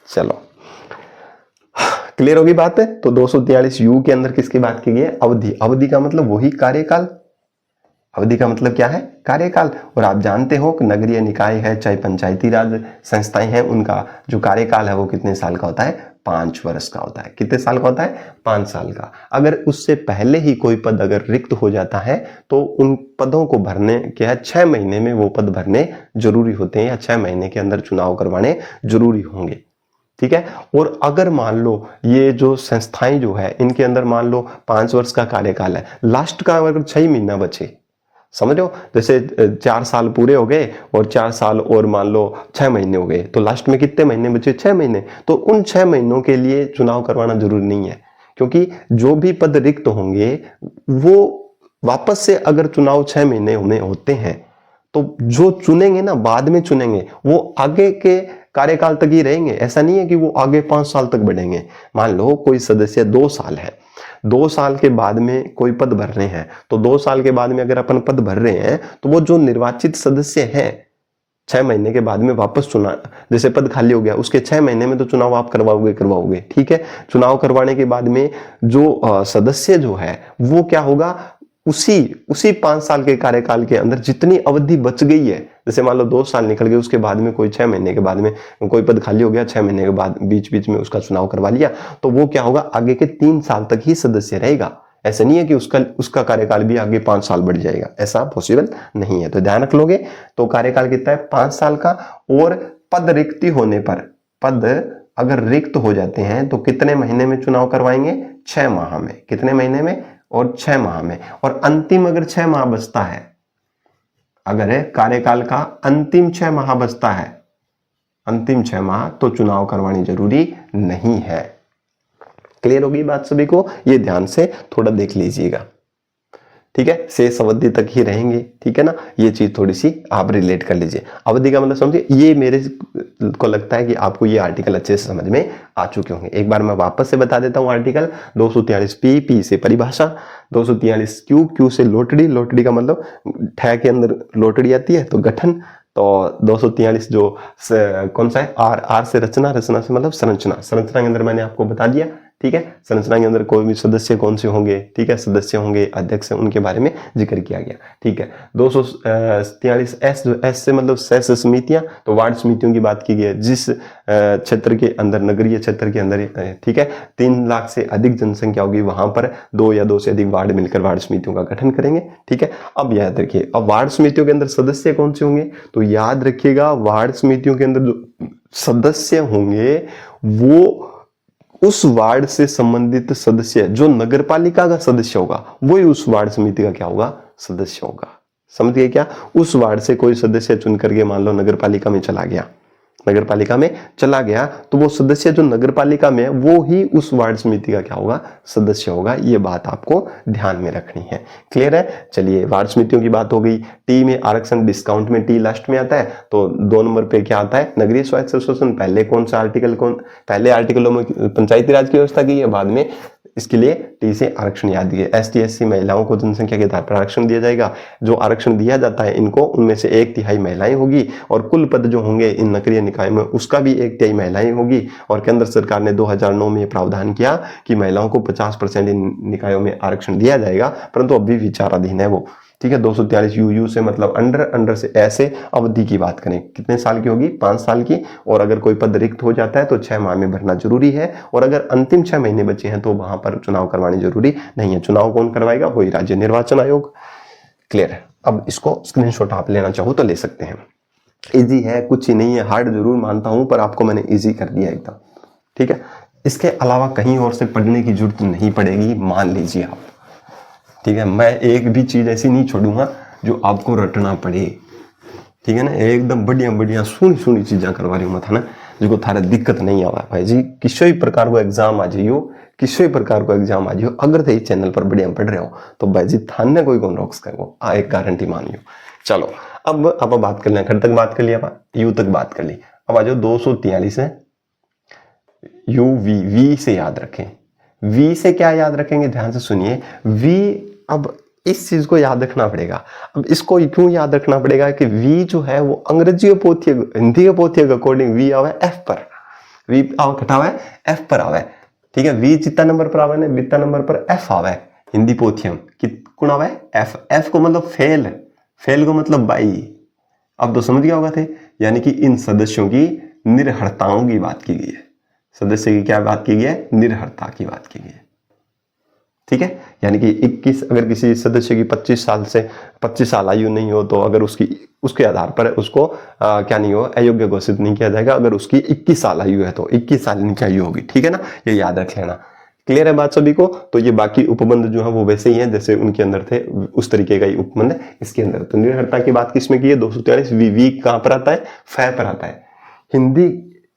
चलो क्लियर होगी बात है। तो 243 यू के अंदर किसकी बात की गई है? अवधि। अवधि का मतलब वही कार्यकाल। अवधि का मतलब क्या है? कार्यकाल। और आप जानते हो कि नगरीय निकाय है चाहे पंचायती राज संस्थाएं हैं, उनका जो कार्यकाल है वो कितने साल का होता है? 5 वर्ष का होता है। कितने साल का होता है? 5 साल का। अगर उससे पहले ही कोई पद अगर रिक्त हो जाता है तो उन पदों को भरने क्या है, 6 महीने में वो पद भरने जरूरी होते हैं, या 6 महीने के अंदर चुनाव करवाने जरूरी होंगे। ठीक है। और अगर मान लो ये जो संस्थाएं जो है इनके अंदर मान लो 5 वर्ष का कार्यकाल है, लास्ट का अगर 6 महीना बचे, समझ लो जैसे 4 साल पूरे हो गए और 4 साल और मान लो 6 महीने हो गए, तो लास्ट में कितने महीने बचे? 6 महीने। तो उन 6 महीनों के लिए चुनाव करवाना जरूरी नहीं है, क्योंकि जो भी पद रिक्त होंगे वो वापस से अगर चुनाव 6 महीने में होते हैं तो जो चुनेंगे ना, बाद में चुनेंगे, वो आगे के कार्यकाल तक ही रहेंगे। ऐसा नहीं है कि वो आगे 5 साल तक बढ़ेंगे। मान लो कोई सदस्य 2 साल है, 2 साल के बाद में कोई पद भर रहे हैं, तो 2 साल के बाद में अगर अपन पद भर रहे हैं तो वो जो निर्वाचित सदस्य हैं 6 महीने के बाद में वापस चुना, जैसे पद खाली हो गया उसके 6 महीने में तो चुनाव आप करवाओगे। ठीक है। चुनाव करवाने के बाद में जो सदस्य जो है वो क्या होगा, उसी 5 साल के कार्यकाल के अंदर जितनी अवधि बच गई है, जैसे मान लो 2 साल निकल गए, उसके बाद में कोई 6 महीने के बाद में कोई पद खाली हो गया, 6 महीने के बाद बीच बीच में उसका चुनाव करवा लिया, तो वो क्या होगा, आगे के 3 साल तक ही सदस्य रहेगा। ऐसा नहीं है कि उसका कार्यकाल भी आगे 5 साल बढ़ जाएगा, ऐसा पॉसिबल नहीं है। तो ध्यान रख लोगे। तो कार्यकाल कितना है? 5 साल का। और पद रिक्ति होने पर, पद अगर रिक्त हो जाते हैं तो कितने महीने में चुनाव करवाएंगे? 6 माह में। कितने महीने में? और 6 माह में। और अंतिम अगर 6 माह बचता है, अगर कार्यकाल का अंतिम 6 माह बचता है, अंतिम 6 माह, तो चुनाव करवानी जरूरी नहीं है। क्लियर होगी बात सभी को? ये ध्यान से थोड़ा देख लीजिएगा। ठीक है। शेष अवधि तक ही रहेंगे। ठीक है ना। ये चीज थोड़ी सी आप रिलेट कर लीजिए। अवधि का मतलब समझिए। ये मेरे को लगता है कि आपको ये आर्टिकल अच्छे से समझ में आ चुके होंगे। एक बार मैं वापस से बता देता हूं आर्टिकल। 243 पी से परिभाषा, 243 क्यू से लोटड़ी, लोटड़ी का मतलब ठै के अंदर लोटड़ी आती है तो गठन, तो 243 जो कौन सा है, आर से रचना, रचना से मतलब संरचना, संरचना के अंदर मैंने आपको बता दिया। ठीक है। संरचना के अंदर कोई भी सदस्य कौन से होंगे, ठीक है, सदस्य होंगे, अध्यक्ष, उनके बारे में जिक्र किया गया। ठीक है। 243 एस, जो एस से मतलब शेष समितियां, तो वार्ड समितियों की बात की गई है जिस क्षेत्र के अंदर, नगरीय क्षेत्र के अंदर, ठीक है, 3 लाख से अधिक जनसंख्या होगी, वहां पर 2 या 2 से अधिक वार्ड मिलकर वार्ड समितियों का गठन करेंगे। ठीक है। अब याद रखिए, अब वार्ड समितियों के अंदर सदस्य कौन से होंगे, तो याद रखिएगा वार्ड समितियों के अंदर जो सदस्य होंगे वो उस वार्ड से संबंधित सदस्य, जो नगरपालिका का सदस्य होगा वही उस वार्ड समिति का क्या होगा, सदस्य होगा। समझ गए क्या? उस वार्ड से कोई सदस्य चुन करके मान लो नगरपालिका में चला गया, नगरपालिका में चला गया, तो वो सदस्य जो नगरपालिका में है वो ही उस वार्ड समिति का क्या होगा, सदस्य होगा। ये बात आपको ध्यान में रखनी है। क्लियर है? चलिए, वार्ड समितियों की बात हो गई। टी में आरक्षण, डिस्काउंट में टी लास्ट में आता है, तो 2 नंबर पे क्या आता है, नगरीय स्वायत्त शासन। पहले कौन सा आर्टिकल, पहले आर्टिकलों में पंचायती राज की व्यवस्था की है, बाद में इसके लिए टी से आरक्षण याद दिए। एसटी एससी महिलाओं को जनसंख्या के आधार पर आरक्षण दिया जाएगा। जो आरक्षण दिया जाता है इनको, उनमें से 1/3 महिलाएं होगी, और कुल पद जो होंगे इन नगरीय निकाय में उसका भी 1/3 महिलाएं होगी। और केंद्र सरकार ने 2009 में प्रावधान किया कि महिलाओं को 50% इन निकायों में आरक्षण दिया जाएगा, परंतु अभी विचाराधीन है वो। ठीक है। 243 यू से मतलब अंडर, अंडर से ऐसे अवधि की बात करें, कितने साल की होगी, 5 साल की। और अगर कोई पद रिक्त हो जाता है तो 6 माह में भरना जरूरी है, और अगर अंतिम 6 महीने बचे हैं तो वहां पर चुनाव करवानी जरूरी नहीं है। चुनाव कौन करवाएगा, वही राज्य निर्वाचन आयोग। क्लियर है? अब इसको स्क्रीनशॉट आप लेना चाहो तो ले सकते हैं। इजी है, कुछ ही नहीं है, हार्ड जरूर मानता हूं, पर आपको मैंने इजी कर दिया एकदम। ठीक है। इसके अलावा कहीं और से पढ़ने की जरूरत नहीं पड़ेगी, मान लीजिए आप। ठीक है। मैं एक भी चीज ऐसी नहीं छोड़ूंगा जो आपको रटना पड़े। ठीक है ना। एकदम बढ़िया बढ़िया सुनी सुनी चीजा करवा रही हूँ मैं, था ना, जो थारे दिक्कत नहीं आवा भाई जी। किसी भी प्रकार को एग्जाम आ जाइयो, किसी भी प्रकार को एग्जाम आ जाइयो, अगर थे इस चैनल पर बढ़िया पढ़ रहे हो तो भाई जी थाने कोई कौन रोक सकेगो, आ एक गारंटी मान लियो। चलो अब बात कर लें, खंड तक बात कर लिया, यू तक बात कर ली। अब आ जाओ 243 है यू वी, वी से याद रखें। वी से क्या याद रखेंगे, ध्यान से सुनिए। वी, अब इस चीज को याद रखना पड़ेगा। अब इसको क्यों याद रखना पड़ेगा कि वी जो है वो अंग्रेजी के पोथिय हिंदी के पोथिय के अकॉर्डिंग वी आवे एफ पर, वी आवे कटा हुआ है एफ पर आवे, ठीक है। वी जितना नंबर पर आवे ना बितना नंबर पर एफ आवे हिंदी पोथियम कितना आवे एफ। एफ को मतलब फेल, फेल को मतलब बाई। अब तो समझ गया होगा थे, यानी कि इन सदस्यों की निर्हरताओं की बात की गई है। सदस्य की क्या बात की गई है, निर्हरता की बात की गई है, ठीक है। यानी कि 21, अगर किसी सदस्य की 25 साल आयु नहीं हो तो अगर उसके आधार पर उसको क्या नहीं हो, अयोग्य घोषित नहीं किया जाएगा। अगर उसकी 21 साल आयु है तो 21 साल की आयु होगी, ठीक है ना, ये याद रख लेना। क्लियर है बात सभी को। तो ये बाकी उपबंध जो है वो वैसे ही हैं जैसे उनके अंदर थे, उस तरीके का ही उपबंध इसके अंदर। तो निर्हरता की बात किसमें की है, 243 वी कहां पर आता है, फै पर आता है। हिंदी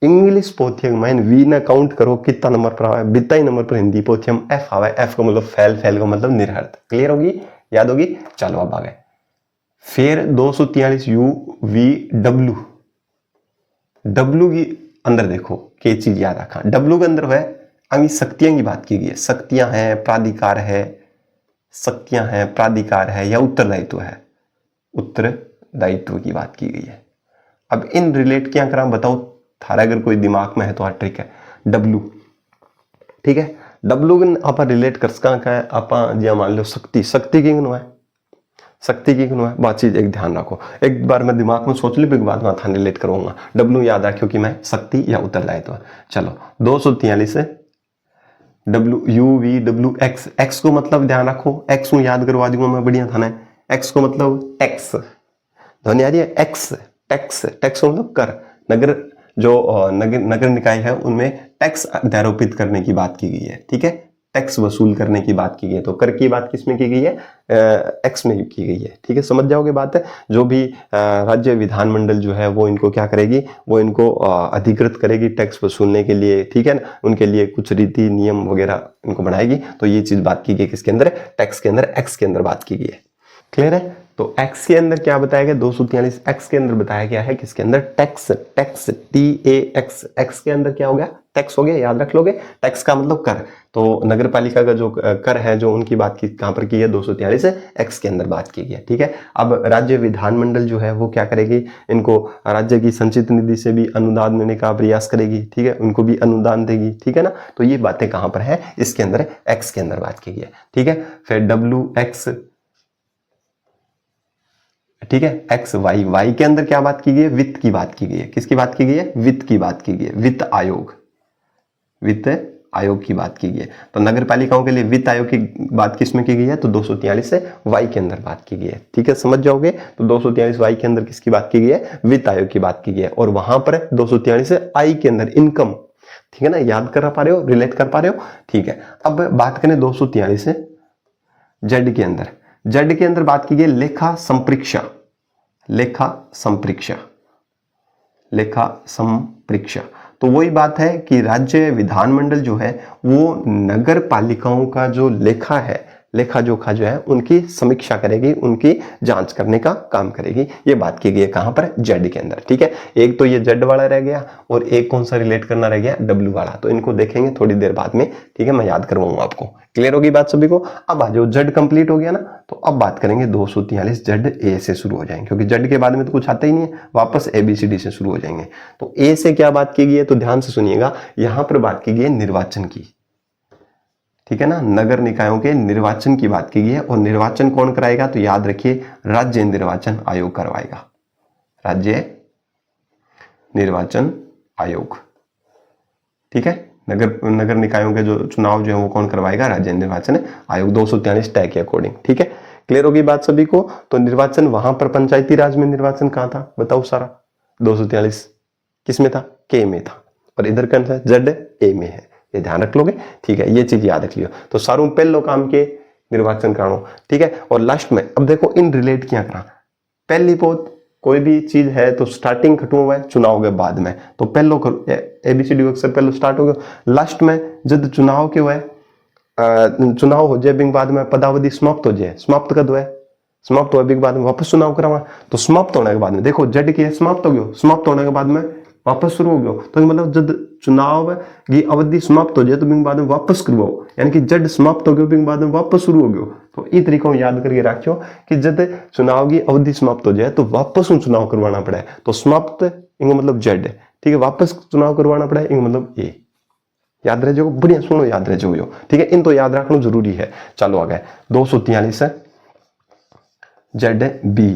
इंग्लिश पोथियम में वी ना काउंट करो कितना नंबर पर आवा है, बिता ही नंबर पर हिंदी पोथियम एफ आवा है। एफ का मतलब फैल, फैल का मतलब निर्हर्त। क्लियर होगी, याद होगी। चलो अब आ गए फिर 243 यू वी डब्ल्यू। डब्ल्यू की अंदर देखो क्या चीज याद रखा, डब्ल्यू के अंदर है अंगी शक्तियां की बात की गई है। शक्तियां हैं, प्राधिकार है, शक्तियां हैं, प्राधिकार है या उत्तरदायित्व है, उत्तरदायित्व की बात की गई है। अब इन रिलेट क्या करा बताओ, थारा अगर कोई दिमाग में है तो ट्रिक है डब्ल्यू, ठीक है। डब्ल्यू आप रिलेट कर सका है आप जी मान लो शक्ति, शक्ति की है, शक्ति की है बात चीज एक ध्यान रखो। एक बार मैं दिमाग में सोच ली फिर बाद में था रिलेट करूंगा। डब्ल्यू याद रखियो कि मैं शक्ति या उत्तरदायित्व। चलो 243 है W you V W x. X को मतलब ध्यान रखो, एक्स को याद करवा दूंगा मैं बढ़िया था ना। एक्स को मतलब टैक्स, ध्वनि आ रही है, एक्स टैक्स, टैक्स मतलब कर। नगर जो नगर निकाय है उनमें टैक्स आरोपित करने की बात की गई है, ठीक है, टैक्स वसूल करने की बात की गई है। तो कर की बात किसमें की गई है, एक्स में की गई है, ठीक है, समझ जाओगे बात है। जो भी राज्य विधानमंडल जो है वो इनको क्या करेगी, वो इनको अधिकृत करेगी टैक्स वसूलने के लिए, ठीक है ना, उनके लिए कुछ रीति नियम वगैरह इनको बनाएगी। तो ये चीज बात की गई किसके अंदर, टैक्स के अंदर, एक्स के अंदर बात की गई है। क्लियर है। तो x के अंदर क्या बताया गया, 243 x के अंदर बताया गया है किसके अंदर, टैक्स, टैक्स TAX, x के अंदर क्या हो गया, टैक्स हो गया, याद रख लोगे। टैक्स का मतलब कर। तो नगर पालिका का जो कर है जो उनकी बात की कहां पर की है, 243 x के अंदर बात की गई है, ठीक है। अब राज्य विधानमंडल जो है वो क्या करेगी, इनको राज्य की संचित निधि से भी अनुदान देने का प्रयास करेगी, ठीक है, उनको भी अनुदान देगी, ठीक है ना। तो ये बातें कहां पर है, इसके अंदर x के अंदर बात की गई है, ठीक है। फिर WX, ठीक है, एक्स वाई, वाई के अंदर क्या बात की गई है, वित्त की बात की गई है। किसकी बात की गई है, वित्त की बात की गई है, वित्त आयोग, वित्त आयोग की बात की गई है। तो नगर पालिकाओं के लिए वित्त आयोग की बात किसमें की गई है, तो 243 से वाई के अंदर बात की गई है, ठीक है, समझ जाओगे। तो 243 वाई के अंदर किसकी बात की गई है, वित्त आयोग की बात की गई है। और वहां पर 243 से आई के अंदर इनकम, ठीक है ना, याद कर पा रहे हो, रिलेट कर पा रहे हो, ठीक है। अब बात करें 243 से जेड के अंदर, जेड के अंदर बात की गई लेखा संप्रेक्षा, लेखा संप्रेक्षा, लेखा संप्रेक्षा। तो वही बात है कि राज्य विधानमंडल जो है वो नगर पालिकाओं का जो लेखा है, लेखा जोखा जो है उनकी समीक्षा करेगी, उनकी जांच करने का काम करेगी। ये बात की गई है कहां पर, जेड के अंदर, ठीक है। एक तो ये जेड वाला रह गया और एक कौन सा रिलेट करना रह गया, डब्ल्यू वाला। तो इनको देखेंगे थोड़ी देर बाद में, ठीक है, मैं याद करवाऊंगा आपको। क्लियर होगी बात सभी को। अब आ जाओ, जेड कंप्लीट हो गया ना, तो अब बात करेंगे 243 जेड ए से शुरू हो जाएंगे, क्योंकि जेड के बाद में तो कुछ आता ही नहीं है, वापस ABCD से शुरू हो जाएंगे। तो ए से क्या बात की गई है, तो ध्यान से सुनिएगा, यहां पर बात की गई है निर्वाचन की, ठीक है ना, नगर निकायों के निर्वाचन की बात की गई है। और निर्वाचन कौन कराएगा, तो याद रखिए राज्य निर्वाचन आयोग करवाएगा, राज्य निर्वाचन आयोग, ठीक है। नगर निकायों के जो चुनाव जो है वो कौन करवाएगा, राज्य निर्वाचन आयोग, 243 टैग के अकॉर्डिंग, ठीक है। क्लियर होगी बात सभी को। तो निर्वाचन वहां पर पंचायती राज में निर्वाचन कहां था बताओ, सारा 243 किस में था, के में था, और इधर कौन था, जेड ए में है, ये ध्यान रख लोगे, ठीक है, ये चीज याद रख लियो। तो सारों पहलो काम के निर्वाचन करानो, ठीक है। और लास्ट में अब देखो इन रिलेट क्या करा, पहली पोत कोई भी चीज है तो स्टार्टिंग खटू हुआ है चुनाव के बाद में, तो पहलो ABCD अक्सर पहलो स्टार्ट हो गया, लास्ट में जब चुनाव के हुआ चुनाव हो जाए बिंग बाद में पदावधि समाप्त हो जाए, समाप्त कद हुआ, समाप्त होने के बाद में वापस चुनाव करावा, तो समाप्त होने के बाद में देखो जड की समाप्त हो गयो, समाप्त होने के बाद में वापस शुरू हो गयो, तो मतलब जब चुनाव की अवधि समाप्त हो जाए तो बिंग बाद में वापस करवाओ, यानी कि जड समाप्त हो गयो बिंग बाद में वापस शुरू हो गयो। तो इस तरीका याद करके रखियो कि जब चुनाव की अवधि समाप्त हो जाए तो वापस चुनाव करवाना पड़े, तो समाप्त इनको मतलब जड, ठीक है, वापस चुनाव करवाना पड़े इनको मतलब ए। याद रह जाओ, बढ़िया सुनो, याद रह जाओ, ठीक है, इन तो याद रखना जरूरी है। चलो आगे 243 जेड बी,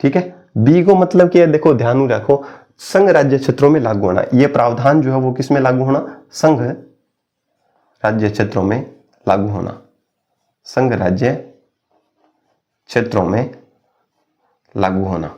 ठीक है। बी को मतलब क्या है, देखो ध्यान रखो, संघ राज्य क्षेत्रों में लागू होना, यह प्रावधान जो है वो किसमें लागू होना, संघ राज्य क्षेत्रों में लागू होना, संघ राज्य क्षेत्रों में लागू होना,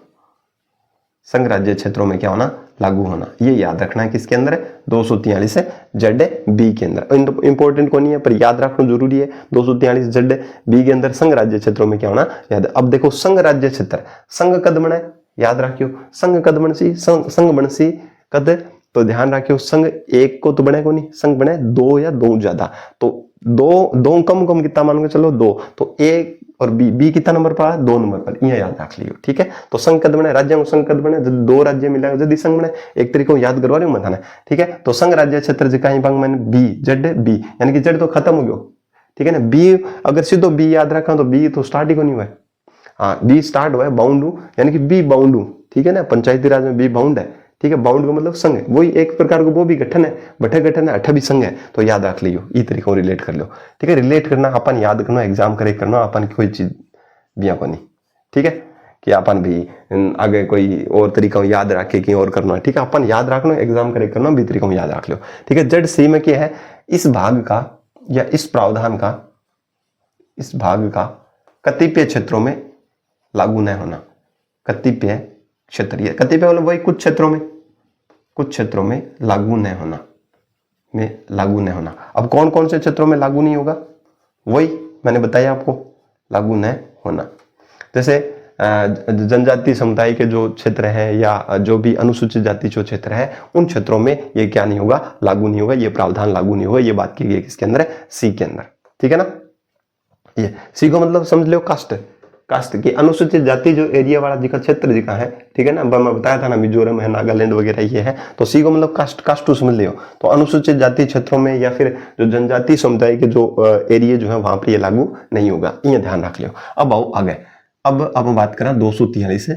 संघ राज्य क्षेत्रों में क्या होना, लागू होना, ये याद रखना है किसके अंदर है, 243 जेड बी के अंदर। इंपॉर्टेंट को नहीं है पर याद रखना जरूरी है, 243 जेड बी के अंदर संघ राज्य क्षेत्रों में क्या होना याद। अब देखो संघ राज्य क्षेत्र, संघ कद बने, याद रखियो संघ कद बनसी, संघ बनसी कद, तो ध्यान रखियो संघ एक को तो बने को नहीं, संघ बने दो या दो ज्यादा, तो दो कम कम कितना मान के चलो दो, तो एक और बी कितना नंबर पर, 2 नंबर पर, यह याद रख लियो, ठीक है। तो संघ कद बने, राज्य संघ कद बने, जब 2 राज्य मिलेगा यदि संघ बने, एक तरीके को याद करवा रही हूं बताना, ठीक है। तो संघ राज्य क्षेत्र जिका मैंने बी जेड बी, यानी कि जेड तो खत्म हो गयो, ठीक है ना। बी अगर सीधो बी याद रखा तो बी तो स्टार्ट ही को नहीं हुआ, हाँ बी स्टार्ट हुआ है बाउंडू, यानी कि बी बाउंडू, ठीक है ना, पंचायती राज में बी बाउंड है, ठीक है। बाउंड का मतलब संघ है, वही एक प्रकार को वो भी गठन है, बठे गठन है, अठा भी संघ है, तो याद रख लियो, ई तरीके रिलेट कर लो, ठीक है। रिलेट करना अपन याद करना, एग्जाम करे करना अपन की कोई चीज बिया को नहीं, ठीक है, कि अपन भी आगे कोई और तरीका याद रखे कि और करना, ठीक है। अपन याद रखना, एग्जाम करे करना भी तरीका याद रख लो, ठीक है। जेड सी में क्या है, इस भाग का या इस प्रावधान का, इस भाग का कतिपय क्षेत्रों में लागू न होना, कतिपय क्षेत्र, ये कतिपय मतलब वही कुछ क्षेत्रों में, कुछ क्षेत्रों में लागू न होना, में लागू न होना। अब कौन कौन से क्षेत्रों में लागू नहीं होगा, वही मैंने बताया आपको, लागू न होना। जैसे जनजाति समुदाय के जो क्षेत्र है या जो भी अनुसूचित जाति जो क्षेत्र है उन क्षेत्रों में ये क्या नहीं होगा, लागू नहीं होगा, ये प्रावधान लागू नहीं होगा, ये बात की गई किसके अंदर है, सी के अंदर, ठीक है ना। ये सी को मतलब समझ लो कास्ट, कास्ट की अनुसूचित जाति जो एरिया वाला जिका क्षेत्र जिका है, ठीक है ना, मैं बताया था ना मिजोरम है, नागालैंड वगैरह ये है, तो सी को मतलब कास्ट, कास्ट टू समझ लियो। तो अनुसूचित जाति क्षेत्रों में या फिर जो जनजाति समुदाय के जो एरिया जो है वहां पर ये लागू नहीं होगा, ये ध्यान रख लियो। अब आओ आगे, अब हम बात करें 243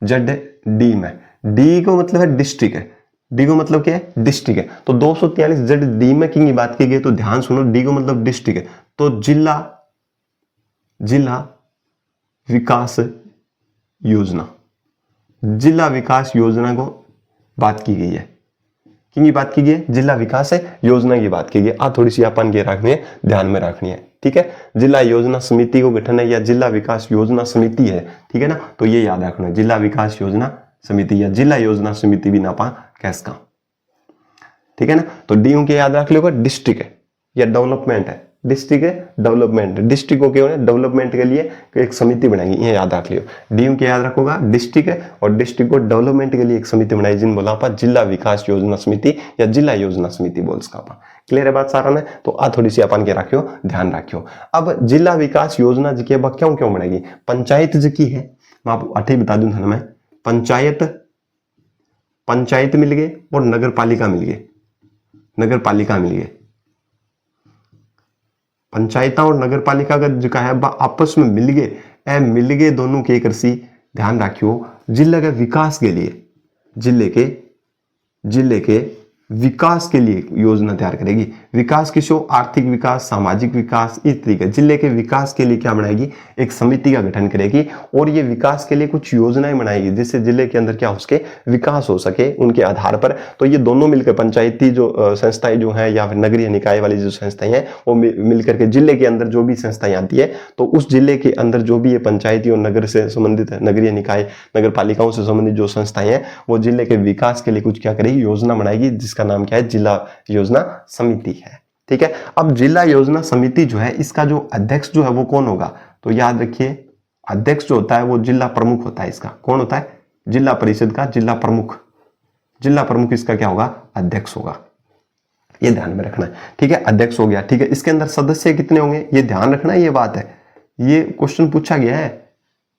जेड डी में, डी को मतलब है डिस्ट्रिक्ट है, डी को मतलब क्या है, डिस्ट्रिक्ट है। तो 243 जेड डी में की बात की गई, तो ध्यान सुनो, डी को मतलब डिस्ट्रिक्ट है, तो जिला, जिला विकास योजना, जिला विकास योजना को बात की गई है, की बात की गई है, जिला विकास योजना की बात की गई। थोड़ी सी अपन ये रखनी है, ध्यान में रखनी है, ठीक है। जिला योजना समिति को गठन है या जिला विकास योजना समिति है, ठीक है ना, तो ये याद रखना है, जिला विकास योजना समिति या जिला योजना समिति भी ना पा कैसका, ठीक है ना। तो डी के याद रख लो, डिस्ट्रिक्ट है या डेवलपमेंट है, डिस्ट्रिक्ट है डेवलपमेंट, डिस्ट्रिक्ट को क्या डेवलपमेंट के लिए एक समिति बनाएगी, ये याद रख लियो। डी के याद रखोगा डिस्ट्रिक्ट है और डिस्ट्रिक्ट को डेवलपमेंट के लिए एक समिति बनाई, जिन बोला आप जिला विकास योजना समिति या जिला योजना समिति बोल सका। क्लियर है बात सारा ने, तो थोड़ी सी अपन के रखियो, ध्यान रखियो। अब जिला विकास योजना जी के क्यों क्यों बनेगी, पंचायत जी की है, मैं आपको अठी बता दूं था, मैं पंचायत, पंचायत मिल गए और नगर पालिका मिल गए, नगर पालिका मिल गए, पंचायता और नगर पालिका का जो है आपस में मिल गए, मिल गए दोनों के कृषि, ध्यान रखियो, जिले के विकास के लिए, जिले के विकास के लिए योजना तैयार करेगी। विकास किसो, आर्थिक विकास, सामाजिक विकास, इस तरीके जिले के विकास के लिए क्या बनाएगी, एक समिति का गठन करेगी और ये विकास के लिए कुछ योजनाएं बनाएगी जिससे जिले के अंदर क्या हो सके, विकास हो सके उनके आधार पर। तो ये दोनों मिलकर पंचायती जो संस्थाएं जो है या फिर नगरीय निकाय वाली जो संस्थाएं हैं वो मिलकर के जिले के अंदर जो भी संस्थाएं आती है, तो उस जिले के अंदर जो भी ये पंचायती और नगर से संबंधित नगरीय निकाय, नगर पालिकाओं से संबंधित जो संस्थाएं हैं वो जिले के विकास के लिए कुछ क्या करेगी, योजना बनाएगी, जिसका नाम क्या है, जिला योजना समिति है, ठीक है। अब जिला योजना समिति जो है इसका जो अध्यक्ष जो है वो कौन होगा, तो याद रखिए अध्यक्ष जो होता है वो जिला प्रमुख होता है, इसका कौन होता है, जिला परिषद का जिला प्रमुख, जिला प्रमुख इसका क्या होगा, अध्यक्ष होगा, ये ध्यान में रखना है, ठीक है। अध्यक्ष हो गया, ठीक है। इसके अंदर सदस्य कितने होंगे ये ध्यान रखना, ये बात है, ये क्वेश्चन पूछा गया है,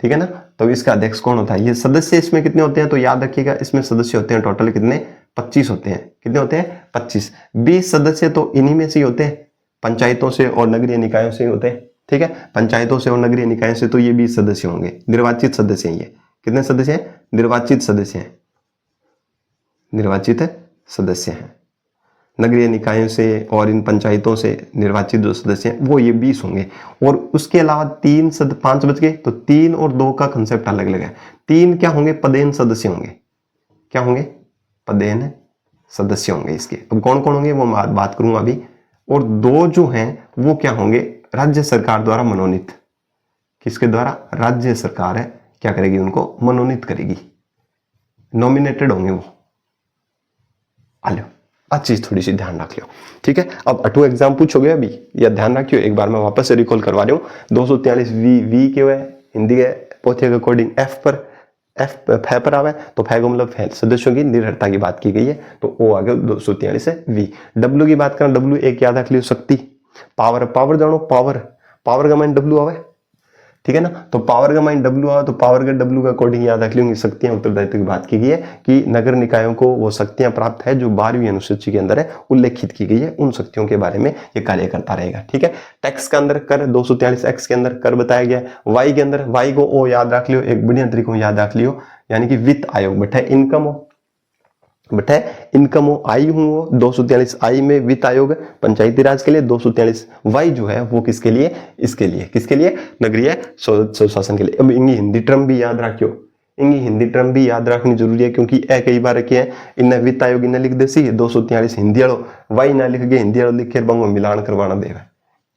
ठीक है ना। तो इसका अध्यक्ष कौन होता है? ये सदस्य इसमें कितने होते हैं तो याद रखिएगा, इसमें सदस्य होते हैं टोटल कितने? 25 होते हैं। कितने होते हैं? 25। 20 सदस्य तो इन्हीं में से ही होते हैं, पंचायतों से और नगरीय निकायों से होते हैं, ठीक है। पंचायतों से और नगरीय निकायों से तो ये 20 सदस्य होंगे, निर्वाचित सदस्य हैं। ये कितने सदस्य हैं? निर्वाचित सदस्य हैं, निर्वाचित सदस्य हैं। नगरीय निकायों से और इन पंचायतों से निर्वाचित जो सदस्य हैं वो ये 20 होंगे। और उसके अलावा 5 बच गए, तो 3 और 2 का कंसेप्ट अलग अलग है। 3 क्या होंगे? पदेन सदस्य होंगे। क्या होंगे? पदेन सदस्य होंगे इसके। अब कौन कौन होंगे वो मैं बात करूंगा अभी। और 2 जो हैं वो क्या होंगे? राज्य सरकार द्वारा मनोनीत। किसके द्वारा? राज्य सरकार है क्या करेगी? उनको मनोनीत करेगी, नॉमिनेटेड होंगे वो। आलो अच्छी थोड़ी सी ध्यान रख लो, ठीक है। अब 8वां एग्जाम पूछोगे अभी, या ध्यान रखियो, एक बार मैं वापस से रिकॉल करवा रहा हूँ। 243 वी के हुए हिंदी के पोथे के अकॉर्डिंग एफ पर आवे, तो फै का मतलब सदस्यों की निर्भरता की बात की गई है, तो वो आ गया 243 है वी। डब्ल्यू की बात करें, डब्ल्यू एक याद रख लियो, शक्ति। पावर जानो, पावर का माइंड डब्ल्यू आवे, ठीक है ना। तो पावर का माइंड डब्ल्यू आवे, तो पावर का डब्ल्यू का अकॉर्डिंग याद रख लियो शक्तियां उत्तरदायित्व की बात की गई है कि नगर निकायों को वो शक्तियां प्राप्त है जो 12वीं अनुसूची के अंदर है उल्लेखित की गई है। उन शक्तियों के बारे में ये कार्य करता रहेगा, ठीक है। टैक्स के अंदर कर 243 एक्स के अंदर कर बताया गया। वाई के अंदर वाई को ओ याद रख लियो, एक बढ़िया तरीके याद रख लियो, यानी कि वित्त आयोग बैठा इनकम हो, बट इनकम हो, आई हूँ 243 आई में वित्त आयोग पंचायती राज के लिए, 243 वाई जो है वो किसके लिए? इसके लिए, किसके लिए? नगरीय स्वशासन के लिए। अब इंगी हिंदी टर्म भी याद रखियो, इंगी हिंदी टर्म भी याद रखनी जरूरी है, क्योंकि ए कई बार रखे हैं इन्हें वित्त आयोग इन्हें लिख देसी 243 हिंदी वालों, वाई ना लिख गए हिंदी वालों लिखे बंगो मिलान करवाना देवे,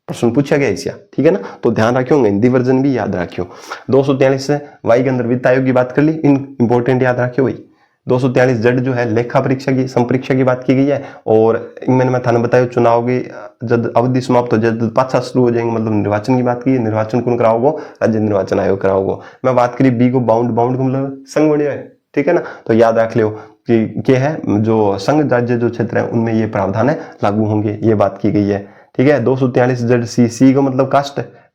प्रश्न पूछा गया इसका, ठीक है ना। तो ध्यान रखियो, हिंदी वर्जन भी याद रखियो। 243 से वाई के अंदर वित्त आयोग की बात कर ली, इन इंपोर्टेंट याद रखियो भाई। 243 जड जो है लेखा परीक्षा की संपरीक्षा की बात की गई है। और मैंने मैं थाने बताया चुनाव की जब अवधि समाप्त हो जब पाछा शुरू हो जाएंगे, मतलब निर्वाचन की बात की, निर्वाचन कौन कराओगे? राज्य निर्वाचन आयोग कराओगे। मैं बात करी बी को बाउंड का मतलब संघ बढ़िया है, ठीक है ना। तो याद रख लियो कि क्या है जो संघ राज्य जो क्षेत्र है उनमें ये प्रावधान है लागू होंगे, ये बात की गई है, ठीक है। 243 जड सी को मतलब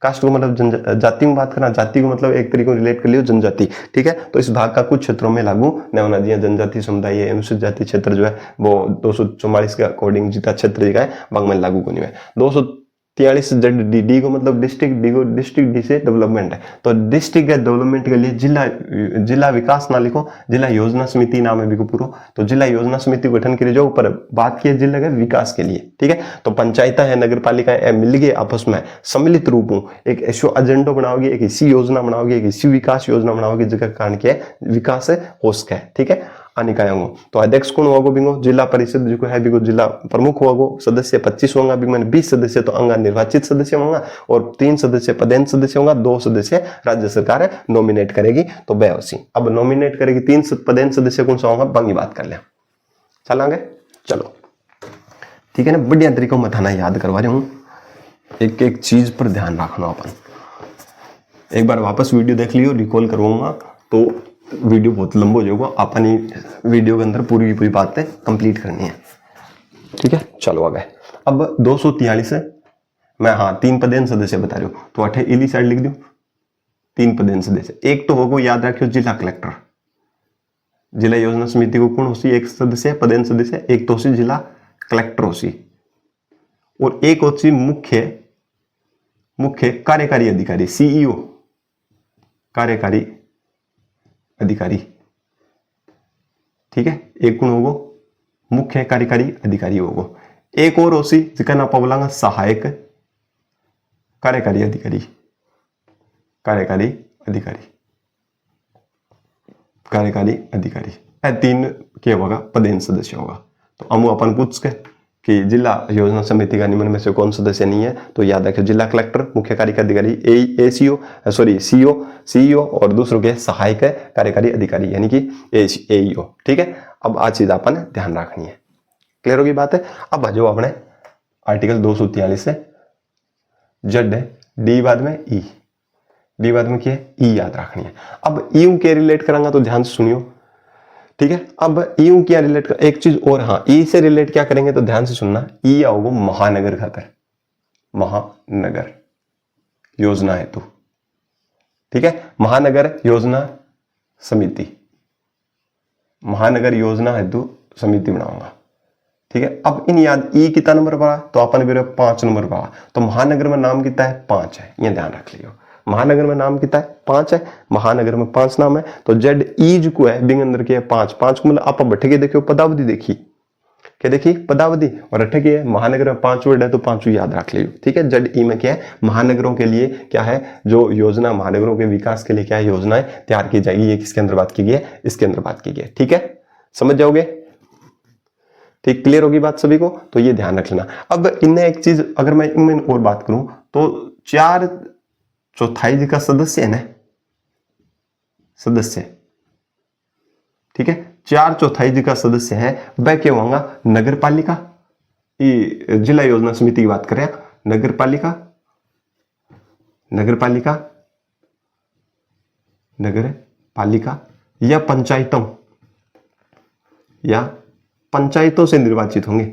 कास्ट को मतलब जाति में बात करना, जाति को मतलब एक तरीके रिलेट कर लियो जनजाति, ठीक है। तो इस भाग का कुछ क्षेत्रों में लागू न होना चाहिए, जनजाति समुदाय अनुसूचित जाति क्षेत्र जो है वो 244 के अकॉर्डिंग जितना क्षेत्र है भाग में लागू को नहीं है। 243 जड डी को मतलब डिस्ट्रिक्ट, डी को डिस्ट्रिक्ट, डी से डेवलपमेंट है, तो डिस्ट्रिक्ट के डेवलपमेंट के लिए जिला विकास ना लिखो, जिला योजना समिति नाम है बिको पूरा, तो जिला योजना समिति गठन के लिए जो ऊपर बात की है जिला के विकास के लिए, ठीक है। तो पंचायत है, नगर पालिका है, मिल गए आपस में सम्मिलित रूप में एक ऐसा एजेंडा बनाओगे, एक ऐसी योजना बनाओगे, एक ऐसी विकास योजना बनाओगे जिसका कारण क्या है? विकास है, होश का है, ठीक है। निकायों तो अध्यक्ष कौन होगा बिंगो? जिला परिषद जो है बिंगो जिला प्रमुख होगा, सदस्य 25 होगा, बिंगो 20 सदस्य तो अंगा निर्वाचित सदस्य होगा, और 3 सदस्य पदेन सदस्य होगा, 2 सदस्य राज्य सरकार है नॉमिनेट करेगी, तो बेहोसी। अब नॉमिनेट करेगी 3 पदेन सदस्य कौन सा होगा बंगी बात कर ले, चलांगे चलो, ठीक है ना। बढ़िया तरीकों में थाना याद करवा रही हूँ, एक एक चीज पर ध्यान रखना अपन। एक बार वापस वीडियो देख लियो, रिकॉल करवाऊंगा तो वीडियो बहुत लंबा हो जाएगा, अपनी वीडियो के अंदर पूरी की पूरी बातें कंप्लीट करनी है, ठीक है। चलो आगे। अब 243 है, मैं 3 पदेन सदस्य बता रही हूँ, तो 8 इली साइड लिख दू 3 पदेन सदस्य। एक तो होगा याद रखियो जिला कलेक्टर, जिला योजना समिति को कौन होसी? एक सदस्य पदेन सदस्य, एक तो होसी जिला कलेक्टर होसी, और एक होसी मुख्य कार्यकारी अधिकारी, सीईओ कार्यकारी अधिकारी, ठीक है। एक कौन होगो? मुख्य कार्यकारी अधिकारी होगो। एक और होसी जिसका नाम बोलांगा सहायक कार्यकारी अधिकारी, कार्यकारी अधिकारी। 3 क्या होगा? पदेन सदस्य होगा। तो अमु अपन पूछ के कि जिला योजना समिति का निम्न में से कौन सदस्य नहीं है, तो याद रखिए जिला कलेक्टर, मुख्य कार्यकारी अधिकारी सीईओ और दूसरों के सहायक कार्यकारी अधिकारी यानी कि एईओ, ठीक है। अब आज चीज अपन ध्यान रखनी है, क्लियर होगी बात है। अब जो अपने आर्टिकल 243 से जड है, डी बाद में ई, डी बाद में क्या है? ई याद रखनी है। अब ई के रिलेट करांगा तो ध्यान से सुनियो, ठीक है। अब ई क्या रिलेट कर, एक चीज और, ई से रिलेट क्या करेंगे तो ध्यान से सुनना। ई आओगे महानगर खातर, महानगर योजना हेतु, ठीक है। महानगर योजना समिति, महानगर योजना हेतु समिति बनाऊंगा, ठीक है। अब इन याद ई कितना नंबर पड़ा, तो अपन भी 5 नंबर पड़ा, तो महानगर में नाम कितना है 5 है, ये ध्यान रख लियो। महानगर में नाम कितना है 5 है, महानगर में 5 नाम है, तो जेड ई जो है बिंग अंदर के 5 को मतलब आप बैठे के देखियो पदावधि देखी क्या, देखी पदावधि और अठे की है महानगर में 5 वर्ड है तो 5 याद रख लियो, ठीक है। जेड ई में क्या है, महानगरों के लिए क्या है जो योजना, महानगरों के विकास के लिए क्या है योजनाएं तैयार की जाएगी, ये किसके अंदर बात की गई है, इसके अंदर बात की गई है, ठीक है। समझ जाओगे, ठीक, क्लियर होगी बात सभी को, तो ये ध्यान रख लेना। अब इनमें एक चीज अगर मैं इनमें और बात करूं तो 4/4 का सदस्य है ना, सदस्य, ठीक है, 4/4 का सदस्य है वह क्या होगा, नगर पालिका, ये जिला योजना समिति की बात करें, नगर पालिका, नगर पालिका, नगर पालिका या पंचायतों, या पंचायतों से निर्वाचित होंगे,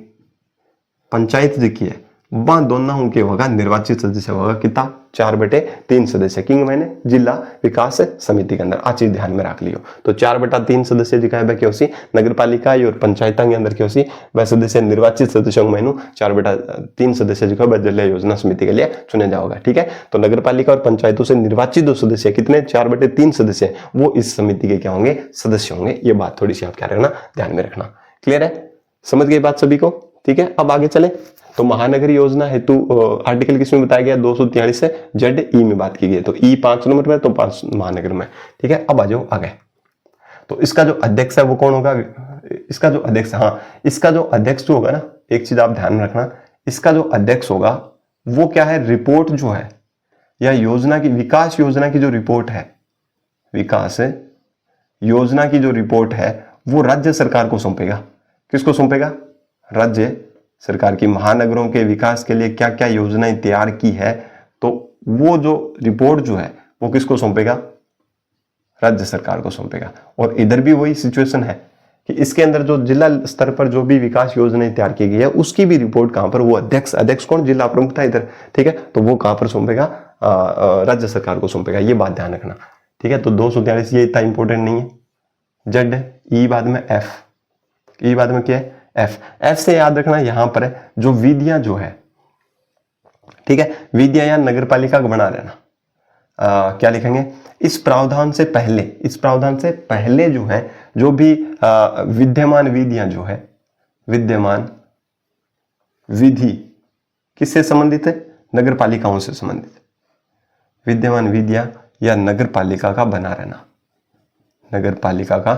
पंचायत जो की है वहां दोनों उनके होगा निर्वाचित सदस्य होगा कितना, 4/3 सदस्य किंग मैंने जिला विकास समिति के अंदर, आ चीज ध्यान में रख लियो। तो 4/3 सदस्य जो है क्या होसी नगर पालिका और पंचायत के अंदर क्या होसी वह सदस्य निर्वाचित सदस्यों में 4/3 सदस्य जो है जिला योजना समिति के लिए चुने जाओगा, ठीक है। तो नगर पालिका और पंचायतों से निर्वाचित जो सदस्य कितने 4/3 सदस्य वो इस समिति के क्या होंगे, सदस्य होंगे। ये बात थोड़ी सी आप क्या रखना, ध्यान में रखना, क्लियर है, समझ गई बात सभी को, ठीक है। अब आगे चले, तो महानगर योजना हेतु आर्टिकल किसमें बताया गया, 243 से जेड ई में बात की गई है, तो ई 5 नंबर में, तो 5 महानगर में, ठीक है। अब आ जाओ आगे, तो इसका जो अध्यक्ष है वो कौन होगा, इसका जो अध्यक्ष, हाँ इसका जो अध्यक्ष जो होगा ना, एक चीज आप ध्यान में रखना, इसका जो अध्यक्ष होगा वो क्या है, रिपोर्ट जो है या योजना की, विकास योजना की जो रिपोर्ट है, विकास योजना की जो रिपोर्ट है वो राज्य सरकार को सौंपेगा। किसको सौंपेगा, राज्य सरकार की। महानगरों के विकास के लिए क्या क्या योजनाएं तैयार की है, तो वो जो रिपोर्ट जो है वो किसको सौंपेगा, राज्य सरकार को सौंपेगा। और इधर भी वही सिचुएशन है कि इसके अंदर जो जिला स्तर पर जो भी विकास योजनाएं तैयार की गई है उसकी भी रिपोर्ट कहां पर, वो अध्यक्ष, अध्यक्ष कौन, जिला प्रमुख था इधर, ठीक है, तो वो कहां पर सौंपेगा, राज्य सरकार को सौंपेगा। ये बात ध्यान रखना, ठीक है। तो 243 ये इतना इंपॉर्टेंट नहीं है, जेड ई बाद में एफ, ई बाद में क्या है एफ, एफ से याद रखना यहां पर है जो विधियां जो है, ठीक है, विधियां या नगर पालिका को बना लेना, क्या लिखेंगे, इस प्रावधान से पहले, इस प्रावधान से पहले जो है जो भी विद्यमान विधियां जो है, विद्यमान विधि किससे संबंधित है, नगर पालिकाओं से संबंधित, विद्यमान विधियां या नगर पालिका का बना रहना, नगर पालिका का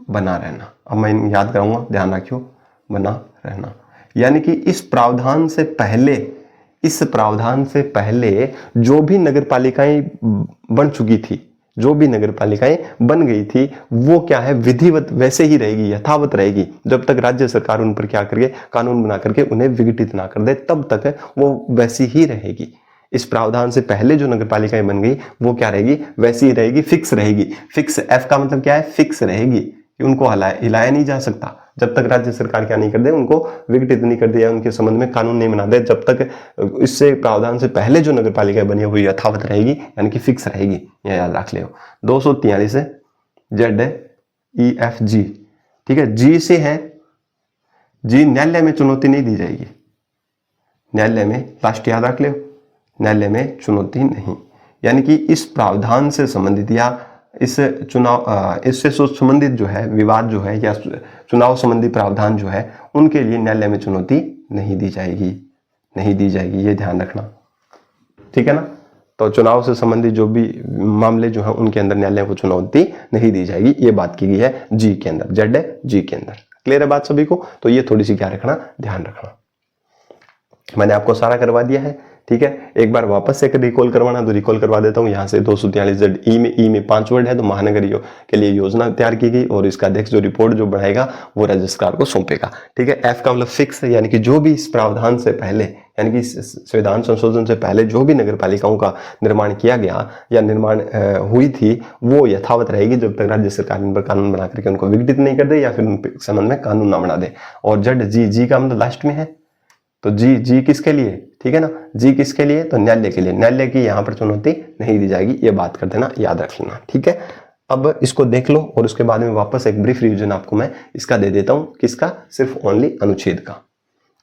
बना रहना। अब मैं याद कराऊंगा, ध्यान रखियो, बना रहना, यानी कि इस प्रावधान से पहले, इस प्रावधान से पहले जो भी नगर पालिकाएं बन चुकी थी, जो भी नगर पालिकाएं बन गई थी वो क्या है, विधिवत वैसे ही रहेगी, यथावत रहेगी, जब तक राज्य सरकार उन पर क्या करके कानून बना करके उन्हें विघटित ना कर दे, तब तक वो वैसी ही रहेगी। इस प्रावधान से पहले जो नगर पालिकाएं बन गई वो क्या रहेगी, वैसी ही रहेगी, फिक्स रहेगी। फिक्स, एफ का मतलब क्या है, फिक्स रहेगी, कि उनको हिलाया नहीं जा सकता जब तक राज्य सरकार क्या नहीं कर दे, उनको विघटित नहीं कर दिया, उनके संबंध में कानून नहीं बना दे, जब तक इससे प्रावधान से पहले जो नगर पालिका बनी हुई यथावत रहेगी, यानी कि फिक्स रहेगी, यह याद रख लियो। 243 से जेड ई एफ जी, ठीक है। जी से है, जी न्यायालय में चुनौती नहीं दी जाएगी, न्यायालय में, लास्ट याद रख लियो, न्यायालय में चुनौती नहीं, यानी कि इस प्रावधान से संबंधित या इस चुनाव, इससे संबंधित जो है विवाद जो है या चुनाव संबंधी प्रावधान जो है उनके लिए न्यायालय में चुनौती नहीं दी जाएगी, नहीं दी जाएगी, ये ध्यान रखना, ठीक है ना। तो चुनाव से संबंधित जो भी मामले जो है उनके अंदर न्यायालय को चुनौती नहीं दी जाएगी, ये बात की गई है जी के अंदर, जेड जी के अंदर। क्लियर है बात सभी को, तो ये थोड़ी सी क्या रखना, ध्यान रखना। मैंने आपको सारा करवा दिया है, ठीक है। एक बार वापस से रिकॉल करवाना तो रिकॉल करवा देता हूं। यहाँ से 243 जेड ई में 5 वर्ड है, तो महानगर के लिए योजना तैयार की गई और इसका अध्यक्ष जो रिपोर्ट जो बनाएगा वो राज्य सरकार को सौंपेगा, ठीक है। एफ का मतलब फिक्स है, यानी कि जो भी इस प्रावधान से पहले, यानी कि संविधान संशोधन से पहले जो भी नगर पालिकाओं का निर्माण किया गया या निर्माण हुई थी वो यथावत रहेगी, जब तक राज्य सरकार इन पर कानून बना करके उनको विघटित नहीं कर दे या फिर उनके संबंध में कानून ना बना दे। और जेड जी, जी का मतलब लास्ट में है, तो जी, जी किसके लिए, ठीक है ना। जी किसके लिए, तो न्यायालय के लिए, न्यायालय की यहाँ पर चुनौती नहीं दी जाएगी, ये बात कर देना, याद रख लेना, ठीक है। अब इसको देख लो और उसके बाद में वापस एक ब्रीफ रिवीजन आपको मैं इसका दे देता हूँ, किसका, सिर्फ ओनली अनुच्छेद का,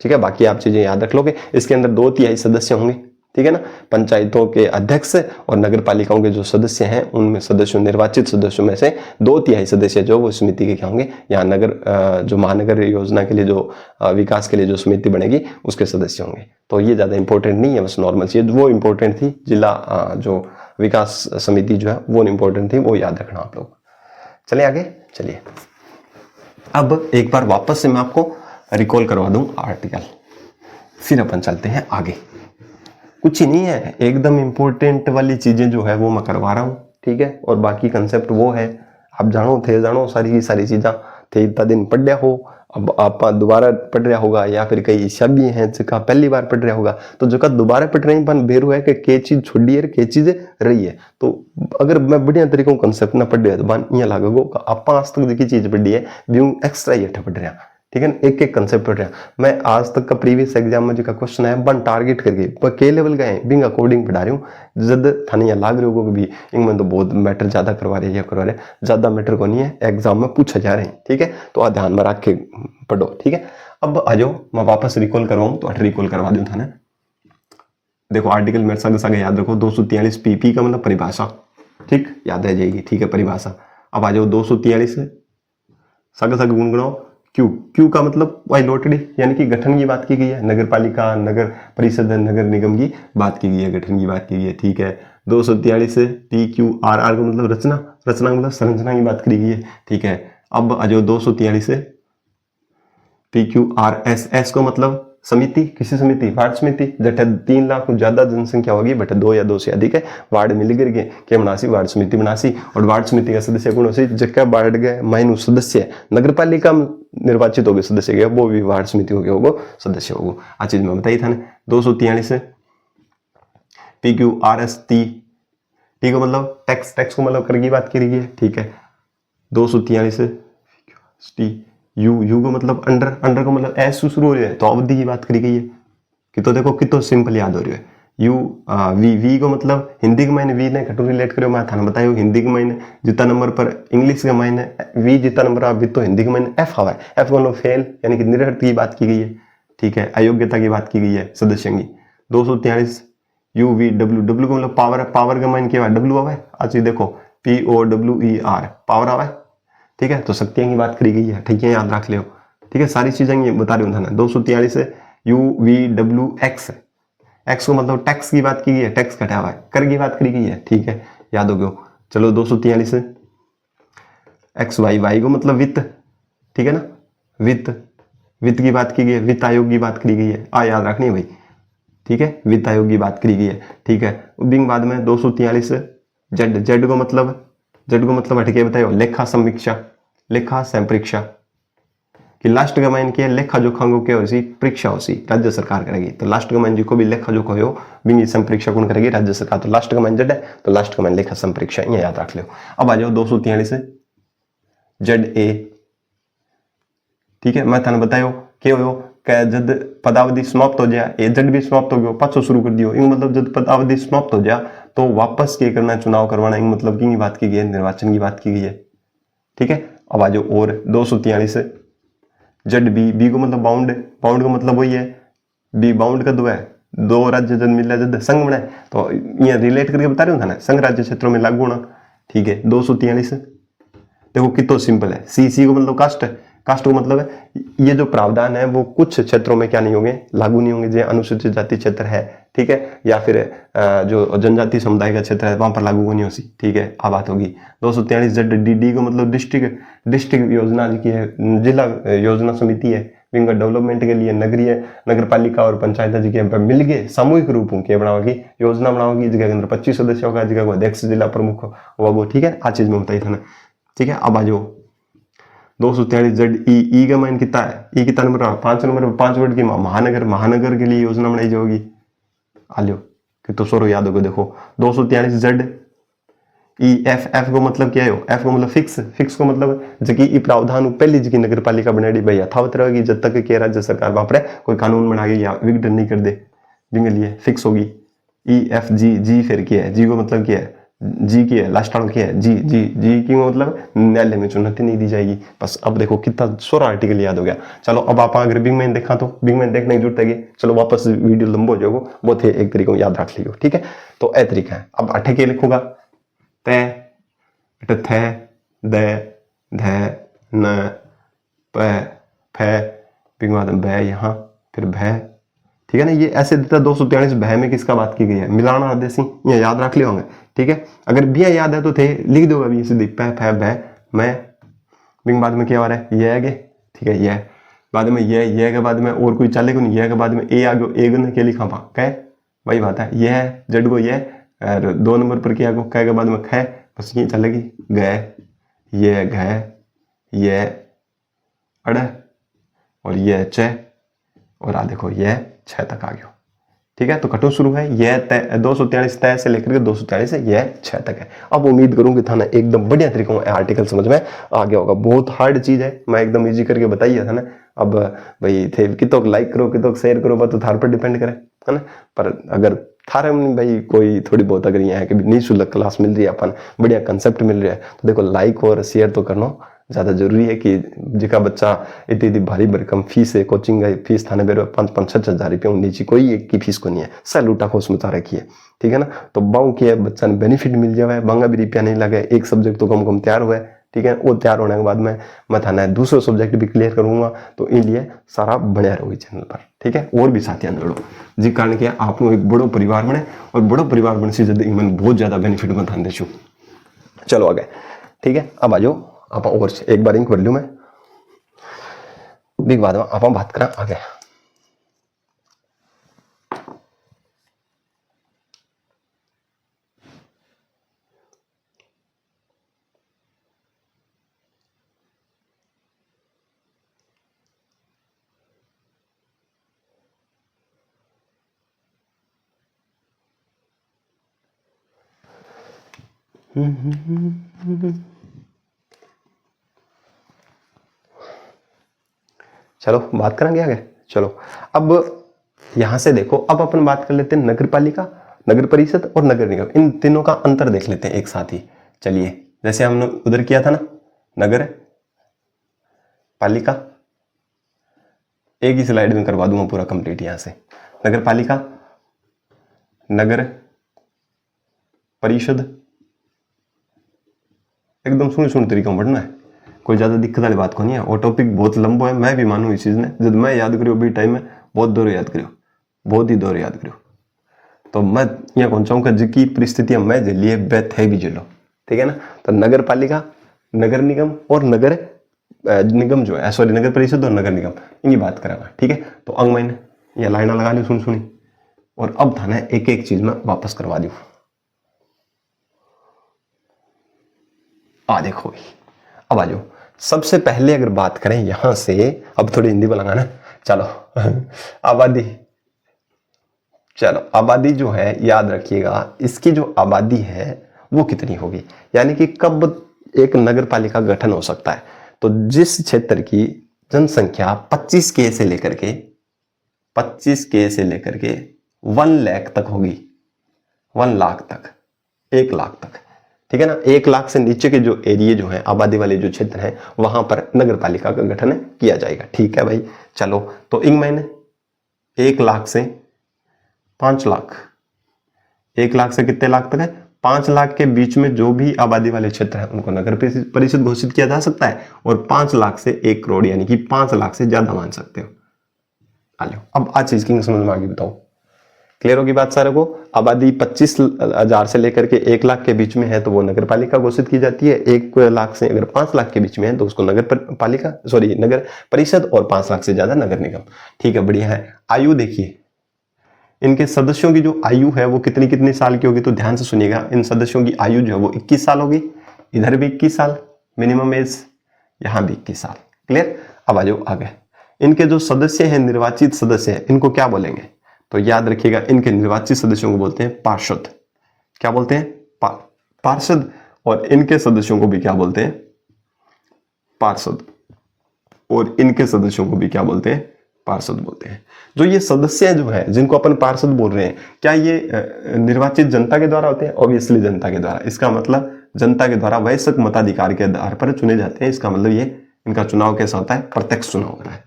ठीक है। बाकी आप चीजें याद रख लोगे। इसके अंदर 2/3 सदस्य होंगे, ठीक है ना, पंचायतों के अध्यक्ष और नगर पालिकाओं के जो सदस्य हैं उनमें सदस्यों, निर्वाचित सदस्यों में से 2/3 सदस्य जो वो समिति के क्या होंगे, यहाँ नगर जो महानगर योजना के लिए जो विकास के लिए जो समिति बनेगी उसके सदस्य होंगे। तो ये ज्यादा इंपॉर्टेंट नहीं है, बस नॉर्मल चीज वो इंपॉर्टेंट थी, जिला जो विकास समिति जो है वो इंपॉर्टेंट थी, वो याद रखना आप लोग। चलिए आगे, चलिए अब एक बार वापस से मैं आपको रिकॉल करवा दूं आर्टिकल, फिर अपन चलते हैं आगे। कुछ ही नहीं है, एकदम इंपॉर्टेंट वाली चीजें जो है वो मैं करवा रहा हूं, ठीक है। और बाकी कंसेप्ट वो है, आप जानो सारी की सारी चीजा थे, इतना दिन पढ़ रहा हो, अब आप दोबारा पढ़ रहा होगा, या फिर कई शब्द हैं जिसका पहली बार पढ़ रहा होगा, तो जो दोबारा पढ़ रहे हैं बेरू है कि के चीज छोड़ी है, के चीज रही है। तो अगर मैं बढ़िया तरीकों कंसेप्ट ना पढ़ रहा तो बान यहाँ लागो आप आज तक देखी चीज पढ़ी है व्यू एक्स्ट्रा ही पढ़ रहा, ठीक है ना, एक एक कंसेप्ट पढ़ रहा। मैं आज तक का प्रीवियस एग्जाम में जो का क्वेश्चन है बन टारगेट करके के लेवल का है बिंग अकॉर्डिंग पढ़ा रही हूँ। जब थाने यहाँ लाग रहे हो भी इनमें तो बहुत मैटर ज्यादा करवा रहे हैं, करवा रहे, ज्यादा मैटर को नहीं है, एग्जाम में पूछा जा रहे हैं, ठीक है। तो ध्यान में रख के पढ़ो, ठीक है। अब आ जाओ, मैं वापस रिकॉल करवाऊँ तो रिकॉल करवा दूँ थाने। देखो आर्टिकल मेरे संग संग याद रखो, 243 पीपी का मतलब परिभाषा, ठीक, याद रह जाएगी, ठीक है, परिभाषा। अब आ जाओ 243 संग संग गुणगुणाओ क्यू का मतलब वाई लोटड़ी, यानी कि गठन की बात की गई है, नगर पालिका, नगर परिषद, नगर निगम की बात की गई है, गठन की बात की गई है, ठीक है। 243 PQRR का मतलब रचना, रचना का मतलब संरचना की बात करी गई है, ठीक है। अब आ जाओ 243 PQRSS को मतलब समिति, किसी समिति, वार्ड समिति, जटे 3 लाख को ज्यादा जनसंख्या होगी बटे 2 या 2 से अधिक है, वार्ड मिल करके क्या बनासी, वार्ड समिति बनासी। और वार्ड समिति का सदस्य कौन होसी, जक्का वार्ड गए माइनू सदस्य, नगर पालिका निर्वाचित हो गए सदस्य गए, वो भी वार्ड समिति हो गया होगा सदस्य होगा। आ चीज मैं बताई था 243 PQRS ठीक है, मतलब टैक्स, टैक्स को मतलब कर की बात करी गई, ठीक है। 243 यू को मतलब अंडर, अंडर को मतलब एस शुरू हो रही है तो अवधि की बात करी गई है कि, तो देखो कितो सिंपल याद हो रही है। यू वी को मतलब हिंदी के मायने वी ने घटू रिलेट करो, मैं थाने बताया हिंदी के मायने जितना नंबर पर, इंग्लिश के मायने वी जितना नंबर आ तो हिंदी के मायने एफ आवा है, एफ को मतलब फेल यानी कि निरर्थ की बात की गई है, ठीक है, अयोग्यता की बात की गई है सदस्य की। 243 UVW को मतलब पावर, पावर का मायने क्या है, डब्ल्यू आवा है, आज देखो POWER पावर आवा है, ठीक है। तो शक्तियां की बात करी गई है, ठीक है, याद रख लियो, ठीक है, सारी चीजें ये बता रही हूँ। 243 UVWX, एक्स को मतलब टैक्स की बात की गई है, टैक्स कटा हुआ है, कर की बात करी गई है, ठीक है, याद हो गया। चलो 243 XY को मतलब वित्त, ठीक है ना, वित्त, वित्त की बात की गई है, वित्त आयोग की बात करी गई है, याद रखनी है भाई, ठीक है, वित्त आयोग की बात करी गई है, ठीक है। बिंग बाद में 243 जेड को मतलब हटके बताओ लेखा समीक्षा, लेखा संपरीक्षा कि लास्ट का माइन क्या है, लेखा जोखा को क्या होसी, परीक्षा होसी, राज्य सरकार करेगी। तो लास्ट का माइन जी को भी लेखा जोखा हो बिंगी संपरीक्षा कौन करेगी, राज्य सरकार। तो लास्ट का माइन जेड है तो लास्ट का माइन लेखा संपरीक्षा, ये याद रख लो। अब आ जाओ 243 ZA, ठीक है, मैं थाने बतायो क्या हो जब पदावधि समाप्त हो जाए, एजेंट भी समाप्त हो गया, पाछो शुरू कर दियो, मतलब जब पदावधि समाप्त हो जाए तो वापस क्या करना है, चुनाव करवाना, मतलब की बात की गई है, निर्वाचन की बात की गई है, ठीक है। अब आ जाओ और 243 ZB को मतलब बाउंड, बाउंड का मतलब वही है, बी बाउंड का दो है, दो राज्य जब मिल जब संघ बनाए, तो ये रिलेट करके बता रहे हो था ना, संघ राज्य क्षेत्रों में लागू होना, ठीक है। 243 देखो कितना सिंपल है, सी को मतलब कास्ट है, कास्ट को मतलब है ये जो प्रावधान है वो कुछ क्षेत्रों में क्या नहीं होंगे, लागू नहीं होंगे, जो अनुसूचित जाति क्षेत्र है, ठीक है, या फिर जो जनजाति समुदाय का क्षेत्र है वहां पर लागू नहीं होती, ठीक है, आ बात होगी। 243 ZDD को मतलब डिस्ट्रिक्ट, डिस्ट्रिक्ट योजना की है, जिला योजना समिति है, विंग डेवलपमेंट के लिए नगरीय, नगर पालिका और पंचायत जी के मिल के सामूहिक रूप के बनाओगी, योजना बनाओगी, जगह के अंदर 25 सदस्य होगा, जगह को अध्यक्ष जिला प्रमुख होगा, ठीक है, आ चीज में बताई था ना, ठीक है। अब आ जाओ 243 ZE का मान कितना है, ई कितना नंबर, 5 नंबर, 5 वर्ड की महानगर, महानगर के लिए योजना बनाई जाएगी, आ लो कि तो सोरो याद होगा। देखो 243 ZEF को मतलब क्या है, एफ को मतलब फिक्स, फिक्स को मतलब जबकि ई प्रावधान पहली जगह नगर पालिका बनाई भाई यथावत रहेगी जब तक के राज्य सरकार वहां पर कोई कानून बनाएगी या विघटन नहीं कर दे, बिंग लिए फिक्स होगी। ई एफ जी, जी फिर क्या है, जी को मतलब क्या है, जी की है लास्ट टाइम क्या है, जी जी जी की मतलब न्यायालय में चुनौती नहीं दी जाएगी। बस अब देखो कितना सोरा आर्टिकल याद हो गया। चलो अब आप अगर बिग मैन देखा तो बिग मैन देखने की जरूरत है। चलो वापस वीडियो लंबो हो जाएगा, वो थे एक तरीके को याद रख लियो, ठीक है। तो ए तरीका है। अब अठे के लिखूंगा, तय थे द ध न प फ बिग बाद भ यहाँ फिर भ, ठीक है ना। ये ऐसे देता 243 भय में किसका बात की गई है, मिलाना आदेशी, ये याद रख लियो होंगे, ठीक है। अगर भी याद है तो थे लिख दो अभी सीधी प फ भ मैं, बिंग बाद में क्या आ रहा है ये आगे, ठीक है। यह बाद में ये के बाद में और कोई चलेगा नहीं, यह के बाद में ए आगे, ए ने क्या लिखा पा कह, वही बात है। यह जड को यह और 2 नंबर पर क्या आगो कह के बाद में ख, बस ये चलेगी गए, ये घ, ये अड़ और ये च, और आ देखो ये 6 तक आ गया, ठीक है। तो कटो शुरू है यह 243 तय से लेकर के 243 है यह 6 तक है। अब उम्मीद करूं कि था ना एकदम बढ़िया तरीके में आर्टिकल समझ में आ गया होगा। बहुत हार्ड चीज है, मैं एकदम इजी करके बताइए था ना। अब भाई थे कितों लाइक करो कितों शेयर करो, बात तो थार पर डिपेंड करे, है ना। पर अगर थारे में भाई कोई थोड़ी बहुत अगर ये है कि निःशुल्क क्लास मिल रही है, अपन बढ़िया कंसेप्ट मिल रहा है, तो देखो लाइक और शेयर तो करना ज़्यादा जरूरी है। कि जिका बच्चा इतनी भारी भरकम फीस है, कोचिंग का फीस थाने बेरो 5-5-6 हजार रुपये नीचे कोई एक की फीस को नहीं है, सैलूटा को उसमें रखी है, ठीक है ना। तो बाऊ की है बच्चा ने बेनिफिट मिल जाए, बांगा भी रुपया नहीं लगे, एक सब्जेक्ट तो कम तैयार हुआ है, ठीक है। वो तैयार होने के बाद में मैं थाना दूसरा सब्जेक्ट भी क्लियर करूंगा, तो इसलिए सारा बढ़िया रहोगे चैनल पर, ठीक है। और भी साथियां जोड़ो जी कारण के आप एक बड़ो परिवार बने, और बड़ो परिवार बनने से जल्दी मैंने बहुत ज्यादा बेनिफिट में ध्यान देशू। चलो आगे, ठीक है। अब आ जाओ आप और एक बार इंक कर लूँ मैं, बिग बाद में आप बात करें आगे। चलो बात करेंगे आगे। चलो अब यहां से देखो, अब अपन बात कर लेते हैं नगर पालिका, नगर परिषद और नगर निगम, इन तीनों का अंतर देख लेते हैं एक साथ ही। चलिए जैसे हमने उधर किया था ना, नगर पालिका, एक ही स्लाइड में करवा दूंगा पूरा कंप्लीट। यहां से नगर पालिका, नगर परिषद, एकदम सुन तरीका में पढ़ना है, कोई ज्यादा दिक्कत वाली बात को नहीं है। और टॉपिक बहुत लंबो है, मैं भी मानू इस चीज ने, जब मैं याद करियो भी टाइम में बहुत दौर याद करियो, बहुत ही दौर याद करियो। तो मैं यहाँ कौन चाहूँ जिसकी परिस्थितियां मैं झेलिए वे थे भी झेलो, ठीक है ना। तो नगर पालिका, नगर निगम और नगर निगम जो है, सॉरी नगर परिषद और नगर निगम, इनकी बात करेंगे, ठीक है। तो अंग मैंने ये लाइना लगा ली सुनी, और अब थाना एक एक चीज में वापस करवा दू। आ देखो अब आ जाओ, सबसे पहले अगर बात करें यहां से, अब थोड़ी हिंदी बोलेंगे ना, चलो आबादी, चलो आबादी जो है याद रखिएगा, इसकी जो आबादी है वो कितनी होगी, यानी कि कब एक नगर पालिका गठन हो सकता है। तो जिस क्षेत्र की जनसंख्या 25K से लेकर के 25K से लेकर के 1 लाख तक होगी, 1 लाख तक, 1 लाख तक, ठीक है ना। 1 लाख से नीचे के जो एरिया जो है, आबादी वाले जो क्षेत्र हैं, वहां पर नगर पालिका का गठन किया जाएगा, ठीक है भाई। चलो तो इंग महीने 1 लाख से 5 लाख, 1 लाख से कितने लाख तक है, 5 लाख के बीच में जो भी आबादी वाले क्षेत्र हैं उनको नगर परिषद घोषित किया जा सकता है। और 5 लाख से 1 करोड़ यानी कि 5 लाख से ज्यादा मान सकते हो। अब आज चीज की समझ में आगे बताओ, क्लियर होगी बात सारे को। आबादी 25,000 से लेकर के 1 लाख के बीच में है तो वो नगर पालिका घोषित की जाती है। 1 लाख से अगर 5 लाख के बीच में है तो उसको नगर पालिका सॉरी नगर परिषद, और 5 लाख से ज्यादा नगर निगम, ठीक है बढ़िया है। आयु देखिए, इनके सदस्यों की जो आयु है वो कितनी कितनी साल की होगी, तो ध्यान से सुनिएगा। इन सदस्यों की आयु जो है वो 21 साल होगी, इधर भी 21 साल मिनिमम एज, यहां भी 21 साल, क्लियर। अब आ जाओ आगे, इनके जो सदस्य हैं, निर्वाचित सदस्य हैं, इनको क्या बोलेंगे, तो याद रखिएगा इनके निर्वाचित सदस्यों को बोलते हैं पार्षद। क्या बोलते हैं, पार्षद। और इनके सदस्यों को भी क्या बोलते हैं, पार्षद। और इनके सदस्यों को भी क्या बोलते हैं, पार्षद बोलते हैं। जो ये सदस्य जो है जिनको अपन पार्षद बोल रहे हैं, क्या ये निर्वाचित जनता के द्वारा होते हैं? ऑब्वियसली जनता के द्वारा। इसका मतलब जनता के द्वारा वयस्क मताधिकार के आधार पर चुने जाते हैं। इसका मतलब ये इनका चुनाव कैसा होता है? प्रत्यक्ष चुनाव होता है।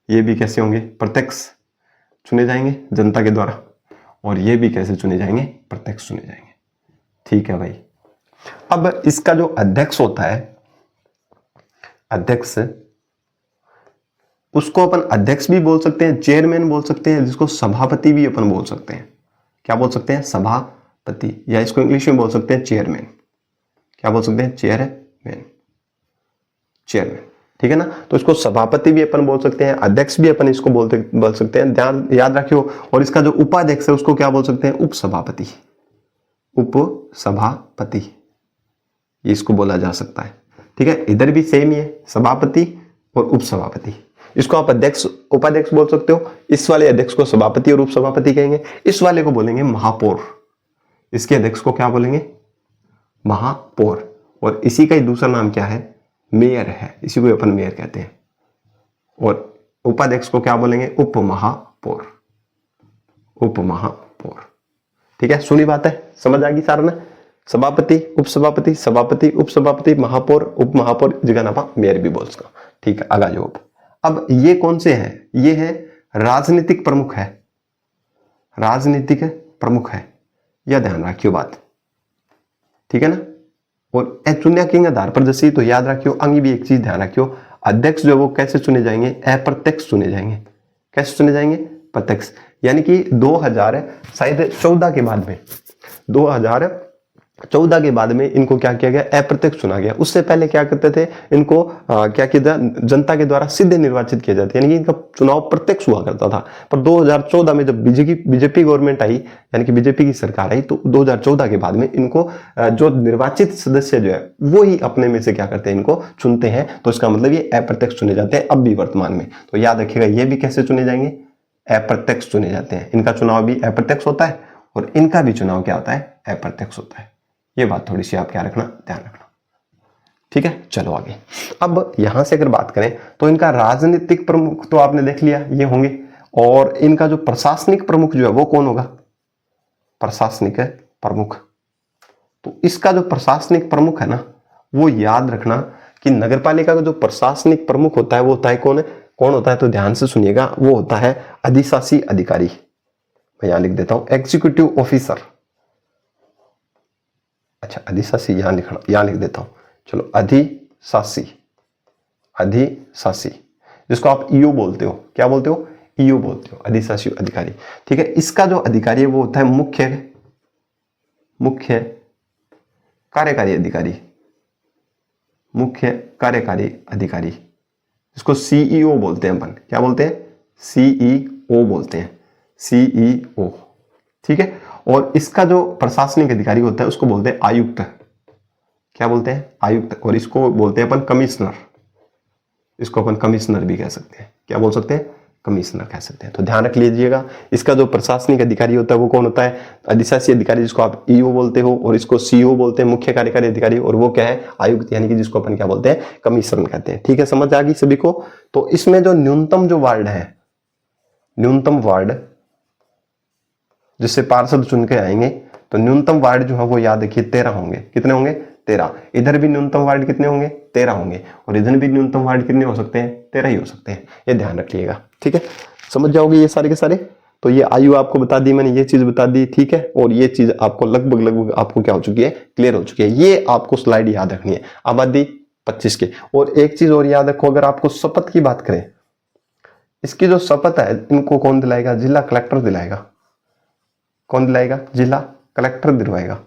ये भी कैसे होंगे? प्रत्यक्ष चुने जाएंगे जनता के द्वारा, और ये भी कैसे चुने जाएंगे? प्रत्यक्ष चुने जाएंगे। ठीक है भाई। अब इसका जो अध्यक्ष होता है, अध्यक्ष, उसको अपन अध्यक्ष भी बोल सकते हैं, चेयरमैन बोल सकते हैं, जिसको सभापति भी अपन बोल सकते हैं। क्या बोल सकते हैं? सभापति, या इसको इंग्लिश में बोल सकते हैं चेयरमैन। क्या बोल सकते हैं? Chairman, chairman. ठीक है ना। तो इसको सभापति भी अपन बोल सकते हैं, अध्यक्ष भी अपन इसको बोल सकते हैं, ध्यान याद रखियो। और इसका जो उपाध्यक्ष है उसको क्या बोल सकते हैं? उपसभापति, उपसभापति, इसको बोला जा सकता है। ठीक है, इधर भी सेम ही है, सभापति और उपसभापति। इसको आप अध्यक्ष उपाध्यक्ष बोल सकते हो। इस वाले अध्यक्ष को सभापति और उपसभापति कहेंगे, इस वाले को बोलेंगे महापौर। इसके अध्यक्ष को क्या बोलेंगे? महापौर। और इसी का ही दूसरा नाम क्या है? मेयर है। इसी को अपन मेयर कहते हैं। और उपाध्यक्ष को क्या बोलेंगे? उपमहापौर, उपमहापौर। ठीक है, सुनी बात है, समझ आ गई सारा ना। सभापति, उपसभापति, सभापति, उपसभापति, महापौर, उपमहापौर, जगह नापा मेयर भी बोल सकता। ठीक है, आगा जो अब ये कौन से हैं? ये है राजनीतिक प्रमुख है, राजनीतिक प्रमुख है, यह ध्यान रखियो बात। ठीक है ना। और चुनिया के आधार पर जैसे, तो याद रखियो अंगी भी एक चीज ध्यान रखियो, अध्यक्ष जो वो कैसे चुने जाएंगे? अप्रत्यक्ष चुने जाएंगे। कैसे चुने जाएंगे? प्रत्यक्ष। यानी कि 2014 के बाद में, 2014 के बाद में इनको क्या किया गया? अप्रत्यक्ष चुना गया। उससे पहले क्या करते थे? इनको क्या किया? जनता के द्वारा सीधे निर्वाचित किया जाता, यानी कि इनका चुनाव प्रत्यक्ष हुआ करता था। पर 2014 में जब बीजेपी गवर्नमेंट आई, यानी कि बीजेपी की सरकार आई, तो 2014 के बाद में इनको जो निर्वाचित सदस्य जो है वो ही अपने में से क्या करते हैं? इनको चुनते हैं। तो इसका मतलब ये अप्रत्यक्ष चुने जाते हैं अब भी वर्तमान में। तो याद रखिएगा, ये भी कैसे चुने जाएंगे? अप्रत्यक्ष चुने जाते हैं। इनका चुनाव भी अप्रत्यक्ष होता है और इनका भी चुनाव क्या होता है? अप्रत्यक्ष होता है। ये बात थोड़ी सी आप क्या रखना, ध्यान रखना। ठीक है, चलो आगे। अब यहां से अगर बात करें तो इनका राजनीतिक प्रमुख तो आपने देख लिया, ये होंगे। और इनका जो प्रशासनिक प्रमुख जो है वो कौन होगा? प्रशासनिक प्रमुख। तो इसका जो प्रशासनिक प्रमुख है ना, वो याद रखना कि नगरपालिका का जो प्रशासनिक प्रमुख होता है वो होता है कौन होता है? तो ध्यान से सुनिएगा, वो होता है अधिशासी अधिकारी। मैं यहां लिख देता हूं एग्जीक्यूटिव ऑफिसर। अच्छा, अधिशासी यहां लिख देता हूं। चलो, अधिशासी, अधिशासी, जिसको आप ईओ बोलते हो। क्या बोलते हो? ईओ बोलते हो, अधिशासी अधिकारी। ठीक है, इसका जो अधिकारी है वो होता है मुख्य कार्यकारी अधिकारी, मुख्य कार्यकारी अधिकारी, जिसको सीईओ बोलते हैं अपन। क्या बोलते हैं? सीईओ बोलते हैं, सीईओ। ठीक है, और इसका जो प्रशासनिक अधिकारी होता है उसको बोलते हैं आयुक्त। क्या बोलते हैं? आयुक्त। और इसको बोलते हैं अपन कमिश्नर। इसको अपन कमिश्नर भी कह सकते हैं। क्या बोल सकते हैं? कमिश्नर कह सकते हैं। तो ध्यान रख लीजिएगा, इसका जो प्रशासनिक अधिकारी होता है वो कौन होता है? अधिशासी अधिकारी, जिसको आप ईओ बोलते हो, और इसको सीईओ बोलते हैं, मुख्य कार्यकारी अधिकारी। और वो क्या है? आयुक्त, यानी कि जिसको अपन क्या बोलते हैं? कमिश्नर कहते हैं। ठीक है, समझ आ गई सभी को। तो इसमें जो न्यूनतम जो वार्ड है, न्यूनतम वार्ड जिससे पार्षद चुन के आएंगे, तो न्यूनतम वार्ड जो है वो याद रखिए 13 होंगे। कितने होंगे? 13। इधर भी न्यूनतम वार्ड कितने होंगे? 13 होंगे। और इधर भी न्यूनतम वार्ड कितने हो सकते हैं? 13 ही हो सकते हैं। ये ध्यान रखिएगा। ठीक है, समझ जाओगे ये सारे के सारे। तो ये आयु आपको बता दी मैंने, ये चीज बता दी। ठीक है, और ये चीज आपको लगभग आपको क्या हो चुकी है? क्लियर हो चुकी है। ये आपको स्लाइड याद रखनी है, आबादी 25 के। और एक चीज और याद रखो, अगर आपको शपथ की बात करें, इसकी जो शपथ है इनको कौन दिलाएगा? जिला कलेक्टर दिलाएगा। कौन दिलाएगा? जिला कलेक्टर दिलवाएगा।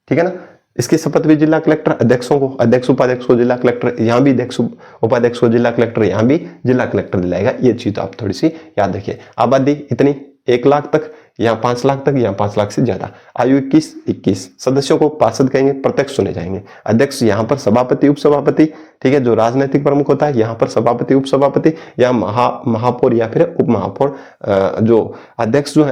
ठीक है ना। इसकी शपथ भी जिला कलेक्टर, अध्यक्षों को, अध्यक्ष उपाध्यक्ष को जिला कलेक्टर, यहाँ भी अध्यक्ष उपाध्यक्ष को जिला कलेक्टर, यहाँ भी जिला कलेक्टर दिलाएगा। ये चीज आप थोड़ी सी याद रखिए। आबादी इतनी 1 लाख तक, यहाँ 5 लाख तक, यहाँ 5 लाख से ज्यादा। आयु 21 सदस्यों को पार्षद कहेंगे, प्रत्यक्ष चुने जाएंगे। अध्यक्ष यहाँ पर सभापति उपसभापति, ठीक है, जो राजनीतिक प्रमुख होता है यहाँ पर सभापति उपसभापति, या महापौर या फिर उप महापौर। जो अध्यक्ष जो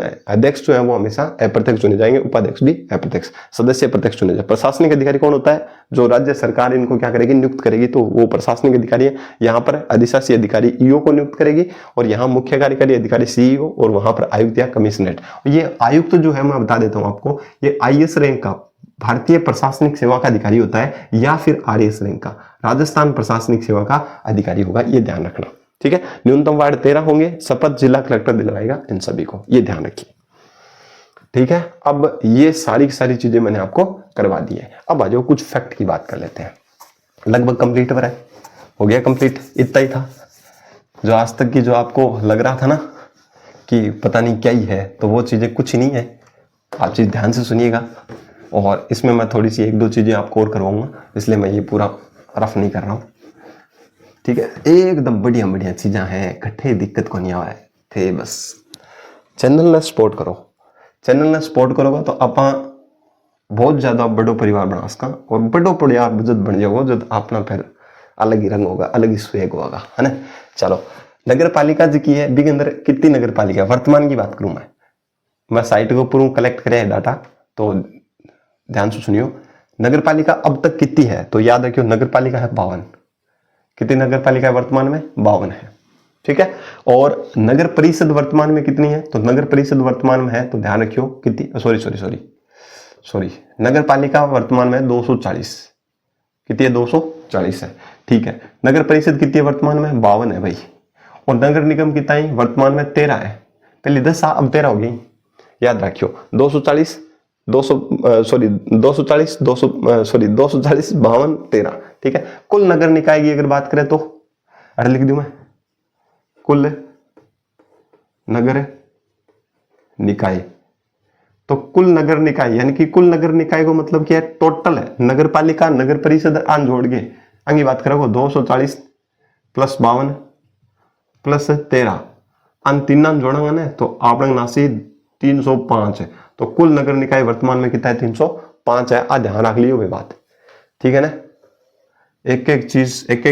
है वो हमेशा अप्रत्यक्ष चुने जाएंगे, उपाध्यक्ष भी अप्रत्यक्ष, सदस्य प्रत्यक्ष चुने जाएंगे। प्रशासनिक अधिकारी कौन होता है? जो राज्य सरकार इनको क्या करेगी, नियुक्त करेगी, तो वो प्रशासनिक अधिकारी है। यहाँ पर अधिशासी अधिकारी ईओ को नियुक्त करेगी, और यहाँ मुख्य कार्यकारी अधिकारी सीईओ, और वहां पर आयुक्त या कमिश्नरेट। ये आयुक्त जो है मैं बता देता हूं आपको, ये आईएएस रैंक का भारतीय प्रशासनिक सेवा का अधिकारी होता है, या फिर आरएएस रैंक का राजस्थान प्रशासनिक सेवा का अधिकारी होगा, ये ध्यान रखना, ठीक है। न्यूनतम वार्ड 13 होंगे, शपथ जिला कलेक्टर दिलवाएगा इन सभी को, ये ध्यान रखिए, ठीक है। अब ये सारी चीजें मैंने आपको करवा दी है। अब आ जाओ कुछ फैक्ट की बात कर लेते हैं। लगभग कंप्लीट हो गया कंप्लीट, इतना ही था। जो आज तक की जो आपको लग रहा था ना कि पता नहीं क्या ही है, तो वो चीजें कुछ ही नहीं है। आप चीज ध्यान से सुनिएगा, और इसमें मैं थोड़ी सी 1-2 चीजें आपको और करवाऊंगा, इसलिए मैं ये पूरा रफ नहीं कर रहा हूँ, ठीक है। एकदम बढ़िया चीजें हैं, इकट्ठे दिक्कत को नहीं आवा थे। बस चैनल ने सपोर्ट करो, चैनल ने सपोर्ट करोगे तो आप बहुत ज्यादा बड़ो परिवार बना सका, और बड़ो परिवार बजट बन जाओगे जब अपना फिर अलग ही रंग होगा, अलग ही स्वेग होगा, है ना। चलो, नगर पालिका जी की है, बिग अंदर कितनी नगर पालिका, वर्तमान की बात करूं मैं साइट के ऊपर कलेक्ट करे है डाटा, तो ध्यान से सुनियो। नगर पालिका अब तक कितनी है, तो याद रखियो नगर पालिका है 52। कितनी नगर पालिका वर्तमान में? 52 है, ठीक है। और नगर परिषद वर्तमान में कितनी है, तो नगर परिषद वर्तमान में है, तो ध्यान रखियो कितनी, सॉरी नगर पालिका वर्तमान में 240। कितनी है? 240 है, ठीक है। नगर परिषद कितनी है वर्तमान में? 52 है भाई। और नगर निगम कितना है वर्तमान में? 13 है। पहले 10 अब 13 हो गई, याद रखियो। 240 52 13, ठीक है। कुल नगर निकाय की अगर बात करें तो, अरे लिख दूं मैं, कुल नगर निकाय, तो कुल नगर निकाय यानी कि कुल नगर निकाय को मतलब क्या है? टोटल है, नगर पालिका नगर परिषद आन जोड़ के आगे बात करोगे 240 प्लस 52 प्लस 13 अन तीन जोड़ेंगे ना, तो आपने नासी 305 है। तो कुल नगर निकाय वर्तमान में कितना है? 305 है। आ ध्यान रख लियो भाई बात, ठीक है ना। एक एक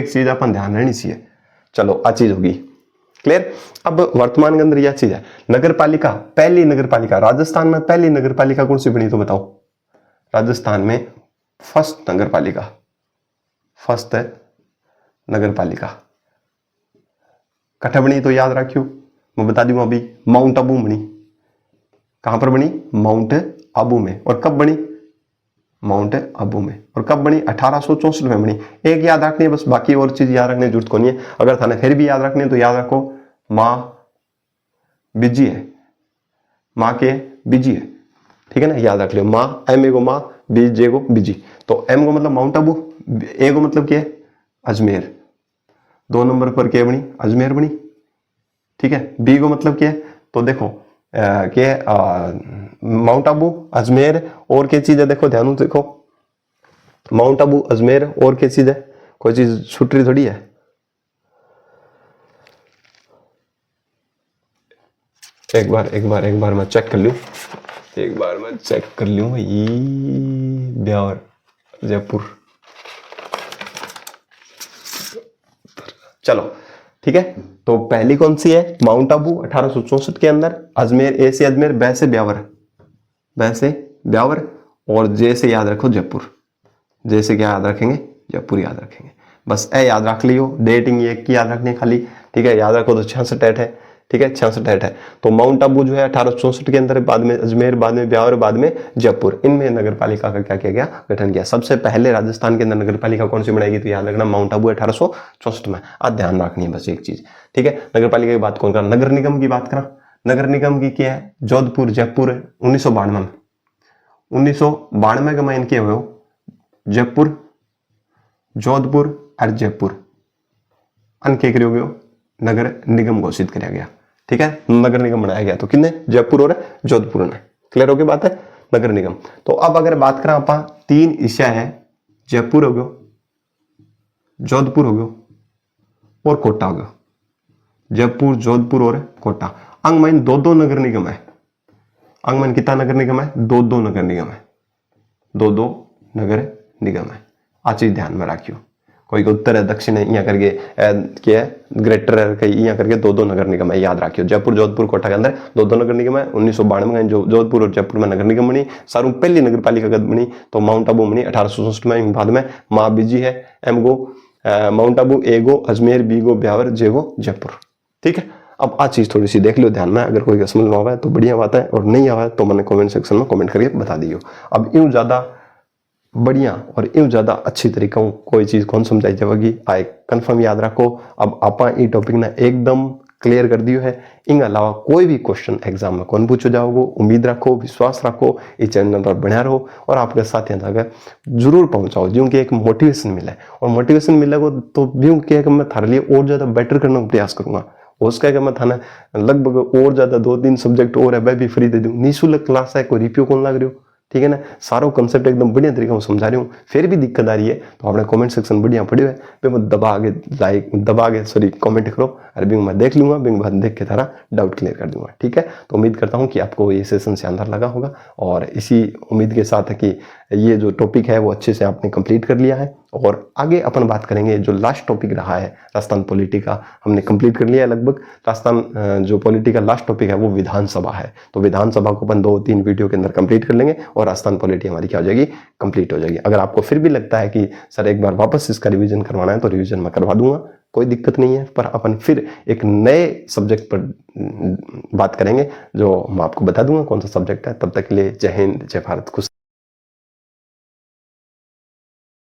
चीज अपन ध्यान रहनी चाहिए। चलो आ चीज होगी क्लियर। अब वर्तमान के अंदर यह चीज है, नगर पालिका, पहली नगर पालिका राजस्थान में पहली नगर पालिका कौन सी बनी, तो बताओ। राजस्थान में फर्स्ट नगर पालिका, फर्स्ट है नगर पालिका कट्ठा बनी, तो याद रखियो, मैं बता दूं अभी, माउंट आबू बनी। कहां पर बनी? माउंट आबू में। और कब बनी? माउंट आबू में। और कब बनी? 1864 में बनी। एक याद रखनी है बस, बाकी और चीज याद रखने की जरूरत को नहीं है। अगर थाने फिर भी याद रखनी है तो याद रखो, माँ बिजी है, माँ के बिजी है, ठीक है ना, याद रख लियो। माँ, एम ए को माँ, बी जे को बिजी। तो एम को मतलब माउंट आबू, ए को मतलब क्या है? अजमेर। 2 नंबर पर क्या बनी? अजमेर बनी, ठीक है। बी को मतलब क्या है? तो देखो माउंट आबू, अजमेर, और क्या चीज है? देखो ध्यान से देखो, माउंट आबू, अजमेर, और क्या चीज है? कोई चीज छूट रही थोड़ी है। एक बार मैं चेक कर लूं, ब्यावर, जयपुर। चलो ठीक है, तो पहली कौन सी है? माउंट आबू 1864 के अंदर। अजमेर, ए से अजमेर, बै से ब्यावर, और जे से याद रखो जयपुर। जे से क्या याद रखेंगे? जयपुर याद रखेंगे। बस ए याद रख लियो, डेटिंग ये की याद रखनी है खाली, ठीक है। याद रखो तो 66 है, ठीक है, 66 है। तो माउंट आबू जो है 1864 के अंदर, बाद में अजमेर, बाद में ब्यावर, बाद में जयपुर, इनमें नगर पालिका का क्या किया गया? गठन किया। सबसे पहले राजस्थान के अंदर नगर पालिका कौन सी बनाएगी? तो याद रखना माउंट आबू 1864 में। आज ध्यान रखनी है बस एक चीज, ठीक है। नगर पालिका की बात कौन करा? नगर निगम की बात करा। नगर निगम की क्या है? जोधपुर, जयपुर 1992 में, 1992 के माइन किए हुए जयपुर, जोधपुर और जयपुर अन के नगर निगम घोषित किया गया, ठीक है। नगर निगम बनाया गया, तो किन्ने? जयपुर और जोधपुर ने। क्लियर हो गई बात है? नगर निगम। तो अब अगर बात करें आप, 3 हिस्सा है, जयपुर हो गयो, जोधपुर हो गयो और कोटा हो गयो। जयपुर, जोधपुर और कोटा, अंग माइन 2-2 नगर निगम है। अंग में कितना नगर निगम है? 2 नगर निगम है, 2 नगर निगम है। आ चीज ध्यान में रखियो। कोई को उत्तर है दक्षिण है यहाँ करके क्या है, ग्रेटर है कहीं यहाँ करके 2 नगर निगम है, याद रखियो। जयपुर जोधपुर कोटा के अंदर 2 नगर निगम है। 1992 में जो जोधपुर और जयपुर में नगर निगम बनी, सारू पहली नगर पालिका कद बनी तो माउंट आबू बनी 1864 में। बाद में माँ बीजी है, M go Mount Abu, A go Ajmer, B go Beawar, J go Jaipur. ठीक है, अब आ चीज थोड़ी सी देख लो ध्यान में। अगर कोई समझ में आवा है तो बढ़िया बात है, और नहीं आवा है तो मैंने कमेंट सेक्शन में कमेंट करके बता दियो। अब यूं ज्यादा बढ़िया और यूं ज्यादा अच्छी तरीका कोई चीज कौन समझाई जाएगी आए कंफर्म याद रखो। अब आपा ये टॉपिक ना एकदम क्लियर कर दियो है। इन अलावा कोई भी क्वेश्चन एग्जाम में कौन पूछो जाओगे, उम्मीद रखो, विश्वास रखो, इस चैनल पर बना रहो और आपके साथियों तक जरूर पहुंचाओ, जो कि एक मोटिवेशन मिले। और मोटिवेशन मिलेगा तो भी कि मैं थारे लिए और ज्यादा बेटर करने का प्रयास करूंगा। उसका क्या मैं थाना लगभग और ज्यादा 2-3 सब्जेक्ट और है वह भी फ्री दे दूं। निःशुल्क क्लास है, कोई रिव्यू कौन लग रही हो, ठीक है ना। सारो कंसेप्ट एकदम बढ़िया तरीके से समझा रही हूँ। फिर भी दिक्कत आ रही है तो अपने कमेंट सेक्शन बढ़िया पड़े है पे मैं दबा के सॉरी कमेंट करो, अरे बिंग मैं देख लूंगा, बिंग बाद देख के तारा डाउट क्लियर कर दूंगा। ठीक है, तो उम्मीद करता हूँ कि आपको ये सेशन शानदार लगा होगा, और इसी उम्मीद के साथ है कि ये जो टॉपिक है वो अच्छे से आपने कंप्लीट कर लिया है। और आगे अपन बात करेंगे जो लास्ट टॉपिक रहा है राजस्थान पॉलिटी का, हमने कंप्लीट कर लिया है लगभग। राजस्थान जो पॉलिटी का लास्ट टॉपिक है वो विधानसभा है, तो विधानसभा को अपन 2-3 वीडियो के अंदर कंप्लीट कर लेंगे और राजस्थान पॉलिटी हमारी क्या हो जाएगी, कंप्लीट हो जाएगी। अगर आपको फिर भी लगता है कि सर एक बार वापस इसका रिवीजन करवाना है तो रिवीजन मैं करवा दूंगा, कोई दिक्कत नहीं है। पर अपन फिर एक नए सब्जेक्ट पर बात करेंगे जो मैं आपको बता दूंगा कौन सा सब्जेक्ट है। तब तक के लिए जय हिंद, जय भारत, खुश।